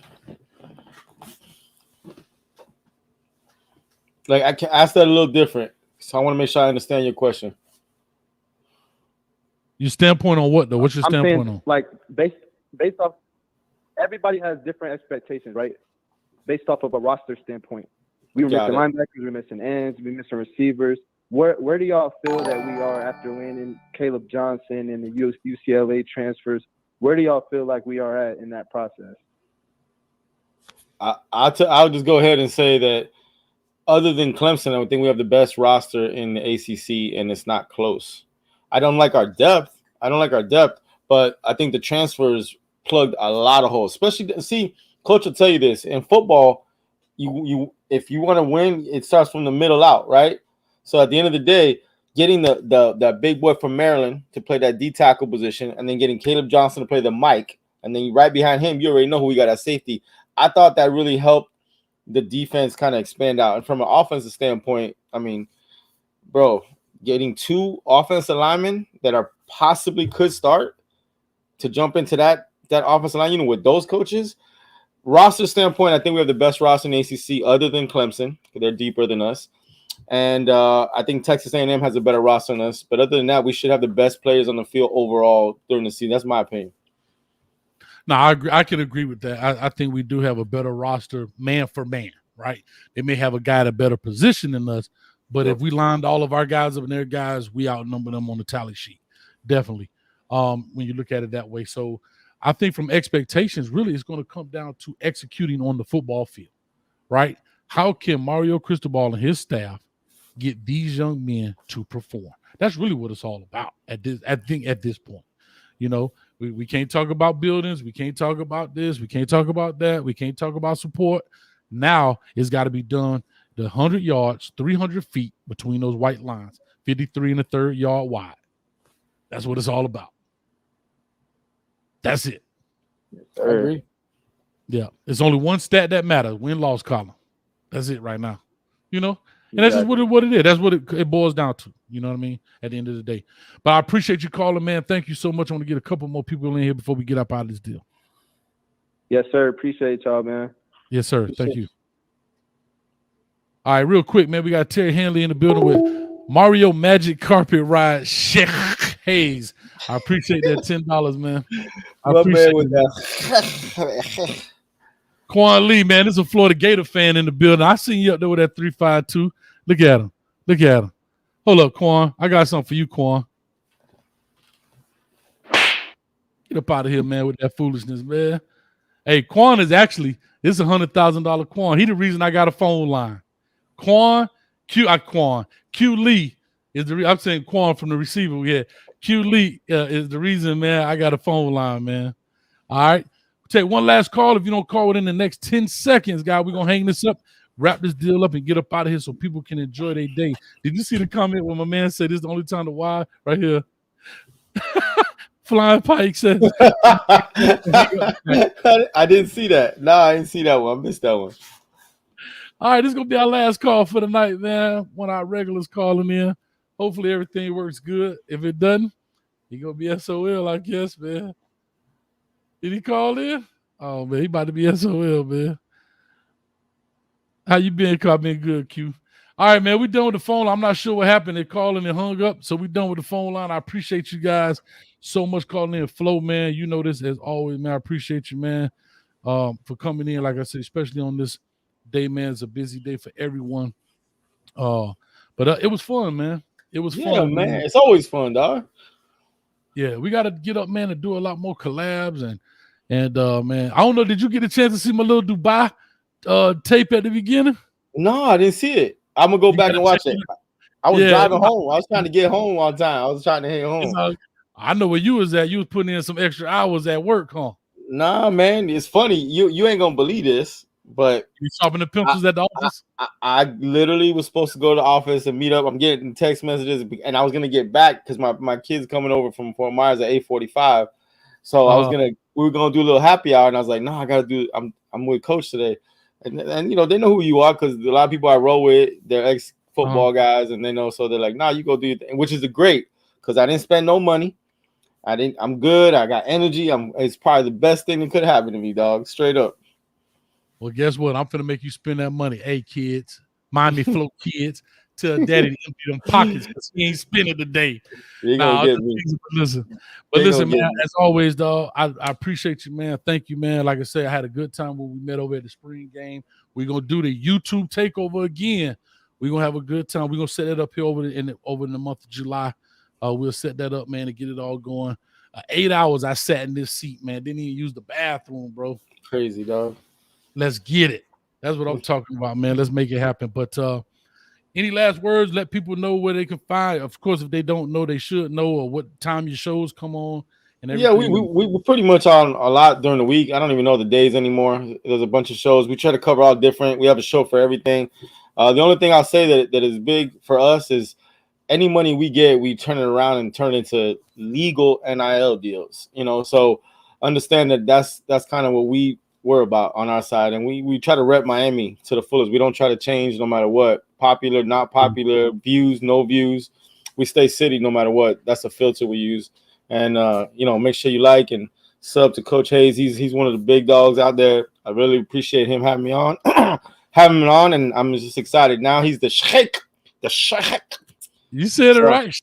Like, I can ask that a little different, so I want to make sure I understand your question. Your standpoint on what, though? What's your standpoint on? Like, based off, everybody has different expectations, right? Based off of a roster standpoint. We were missing linebackers, we were missing ends, we were missing receivers. Where do y'all feel that we are after landing Caleb Johnson and the UCLA transfers? Where do y'all feel like we are at in that process? I'll just go ahead and say that other than Clemson, I think we have the best roster in the ACC, and it's not close. I don't like our depth, but I think the transfers plugged a lot of holes. Especially, see, Coach will tell you this, in football, you if you want to win, it starts from the middle out, right? So at the end of the day, getting the big boy from Maryland to play that D tackle position, and then getting Caleb Johnson to play the Mike, and then right behind him, you already know who we got at safety. I thought that really helped the defense kind of expand out. And from an offensive standpoint, I mean, bro, getting 2 offensive linemen that are possibly could start to jump into that offensive line, you know, with those coaches. Roster standpoint, I think we have the best roster in the ACC other than Clemson. They're deeper than us. And I think Texas A&M has a better roster than us. But other than that, we should have the best players on the field overall during the season. That's my opinion. No, I agree. I can agree with that. I think we do have a better roster man for man, right? They may have a guy at a better position than us, but if we lined all of our guys up and their guys, we outnumber them on the tally sheet. Definitely. When you look at it that way. So I think from expectations, really, it's going to come down to executing on the football field, right? How can Mario Cristobal and his staff get these young men to perform? That's really what it's all about at this point. You know, we can't talk about buildings. We can't talk about this. We can't talk about that. We can't talk about support. Now it's got to be done the 100 yards, 300 feet between those white lines, 53 and a third yard wide. That's what it's all about. That's it. I agree. Yeah. There's only one stat that matters, win-loss column. That's it right now. You know? And that's just what it is. That's what it boils down to. You know what I mean? At the end of the day. But I appreciate you calling, man. Thank you so much. I want to get a couple more people in here before we get up out of this deal. Yes, sir. Appreciate y'all, man. Yes, sir. Thank you. All right, real quick, man. We got Terry Hanley in the building with Mario Magic Carpet Ride Sheikh Hayes. I appreciate that $10, man. I appreciate that. Quan Lee, man, this is a Florida Gator fan in the building. I seen you up there with that 352. Look at him. Look at him. Hold up, Quan. I got something for you, Quan. Get up out of here, man, with that foolishness, man. Hey, Quan is actually, this is $100,000 Quan. He the reason I got a phone line. Q Lee is the I'm saying Quan from the receiver we had. Q Lee is the reason, man, I got a phone line, man. All right. Take one last call. If you don't call within the next 10 seconds, guy, we're going to hang this up, wrap this deal up, and get up out of here so people can enjoy their day. Did you see the comment when my man said this is the only time to why? Right here. Flying Pike says. I didn't see that. No, I didn't see that one. I missed that one. All right, this is going to be our last call for the night, man. One of our regulars calling in. Hopefully everything works good. If it doesn't, you're going to be SOL, I guess, man. Did he call in? Oh, man, he about to be SOL, man. How you been? I've been good, Q. All right, man, we done with the phone line. I'm not sure what happened. They calling and hung up, so we done with the phone line. I appreciate you guys so much calling in. Flo, man, you know this as always, man. I appreciate you, man, for coming in. Like I said, especially on this day, man. It's a busy day for everyone. But it was fun, man. It was fun, man. It's always fun, dog. Yeah, we got to get up, man, and do a lot more collabs. And man, I don't know, did you get a chance to see my little Dubai tape at the beginning? No, I didn't see it. I'm going to go back and watch it. I was driving home. I was trying to get home on time. I was trying to hang home. I know where you was at. You was putting in some extra hours at work, huh? Nah, man, it's funny. You ain't going to believe this, but you sharpening the pencils at the office? I literally was supposed to go to the office and meet up. I'm getting text messages, and I was going to get back because my kid's coming over from Fort Myers at 8:45. So we were going to do a little happy hour, and I was like, no, I got to do, I'm with Coach today. And you know, they know who you are because a lot of people I roll with, they're ex-football guys, and they know, so they're like, nah, you go do your thing, which is great because I didn't spend no money. I'm good. I got energy. It's probably the best thing that could happen to me, dog. Straight up. Well, guess what? I'm finna make you spend that money. Hey, kids, Miami FLO kids, tell daddy to empty them pockets because he ain't spending today. Listen, man, as always, dog, I appreciate you, man. Thank you, man. Like I said, I had a good time when we met over at the spring game. We're gonna do the YouTube takeover again. We're gonna have a good time. We're gonna set it up here over in the month of July. We'll set that up, man, and get it all going. 8 hours I sat in this seat, man. Didn't even use the bathroom, bro. Crazy, dog. Let's get it. That's what I'm talking about, man. Let's make it happen. But any last words? Let people know where they can find. Of course, if they don't know, they should know, or what time your shows come on. And everything. Yeah, we're pretty much on a lot during the week. I don't even know the days anymore. There's a bunch of shows. We try to cover all different. We have a show for everything. The only thing I'll say that is big for us is any money we get, we turn it around and turn it into legal NIL deals. You know, so understand that that's kind of what we were about on our side, and we try to rep Miami to the fullest. We don't try to change no matter what, popular, not popular, views, no views. We stay city no matter what. That's a filter we use, and make sure you like and sub to Coach Hayes. He's one of the big dogs out there. I really appreciate him having me on, and I'm just excited. Now he's the sheikh. You said it right.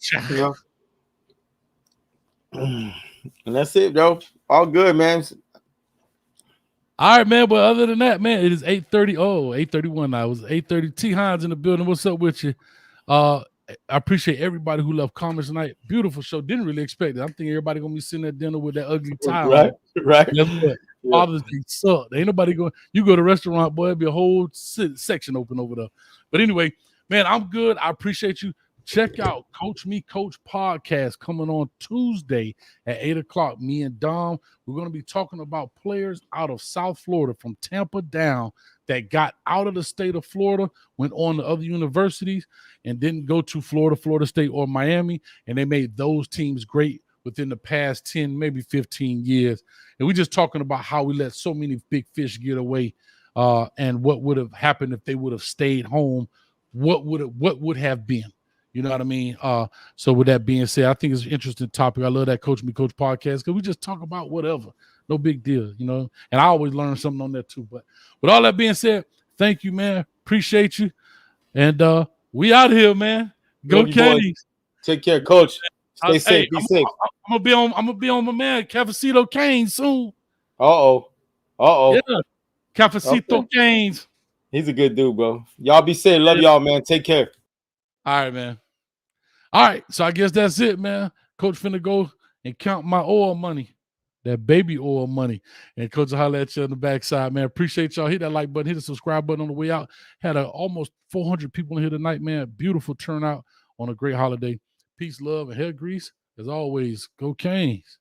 And that's it, bro. All good, man. All right, man. But other than that, man, it is 8:30. Oh, 8:31 now. It was 8:30. T. Hines in the building. What's up with you? I appreciate everybody who left comments tonight. Beautiful show. Didn't really expect it. I'm thinking everybody gonna be sitting at dinner with that ugly tie. Right. Father's Day sucked. Ain't nobody going. You go to a restaurant, boy, it'll be a whole section open over there. But anyway, man, I'm good. I appreciate you. Check out Coach Me Coach podcast coming on Tuesday at 8:00. Me and Dom, we're going to be talking about players out of South Florida from Tampa down that got out of the state of Florida, went on to other universities, and didn't go to Florida State, or Miami, and they made those teams great within the past 10, maybe 15 years. And we're just talking about how we let so many big fish get away, and what would have happened if they would have stayed home. What would have been? You know what I mean? So with that being said, I think it's an interesting topic. I love that Coach Me Coach podcast because we just talk about whatever. No big deal, And I always learn something on that too. But with all that being said, thank you, man. Appreciate you. And we out here, man. Go Canes. Take care, Coach. Stay safe. Be safe. I'm gonna be on my man Cafecito Canes soon. Yeah. Cafecito Canes. He's a good dude, bro. Y'all be safe. Love y'all, man. Take care. All right, man. All right, so I guess that's it, man. Coach finna go and count my oil money, that baby oil money. And Coach will holler at you on the backside, man. Appreciate y'all. Hit that like button, hit the subscribe button on the way out. Had almost 400 people in here tonight, man. Beautiful turnout on a great holiday. Peace, love, and hair grease. As always, go Canes.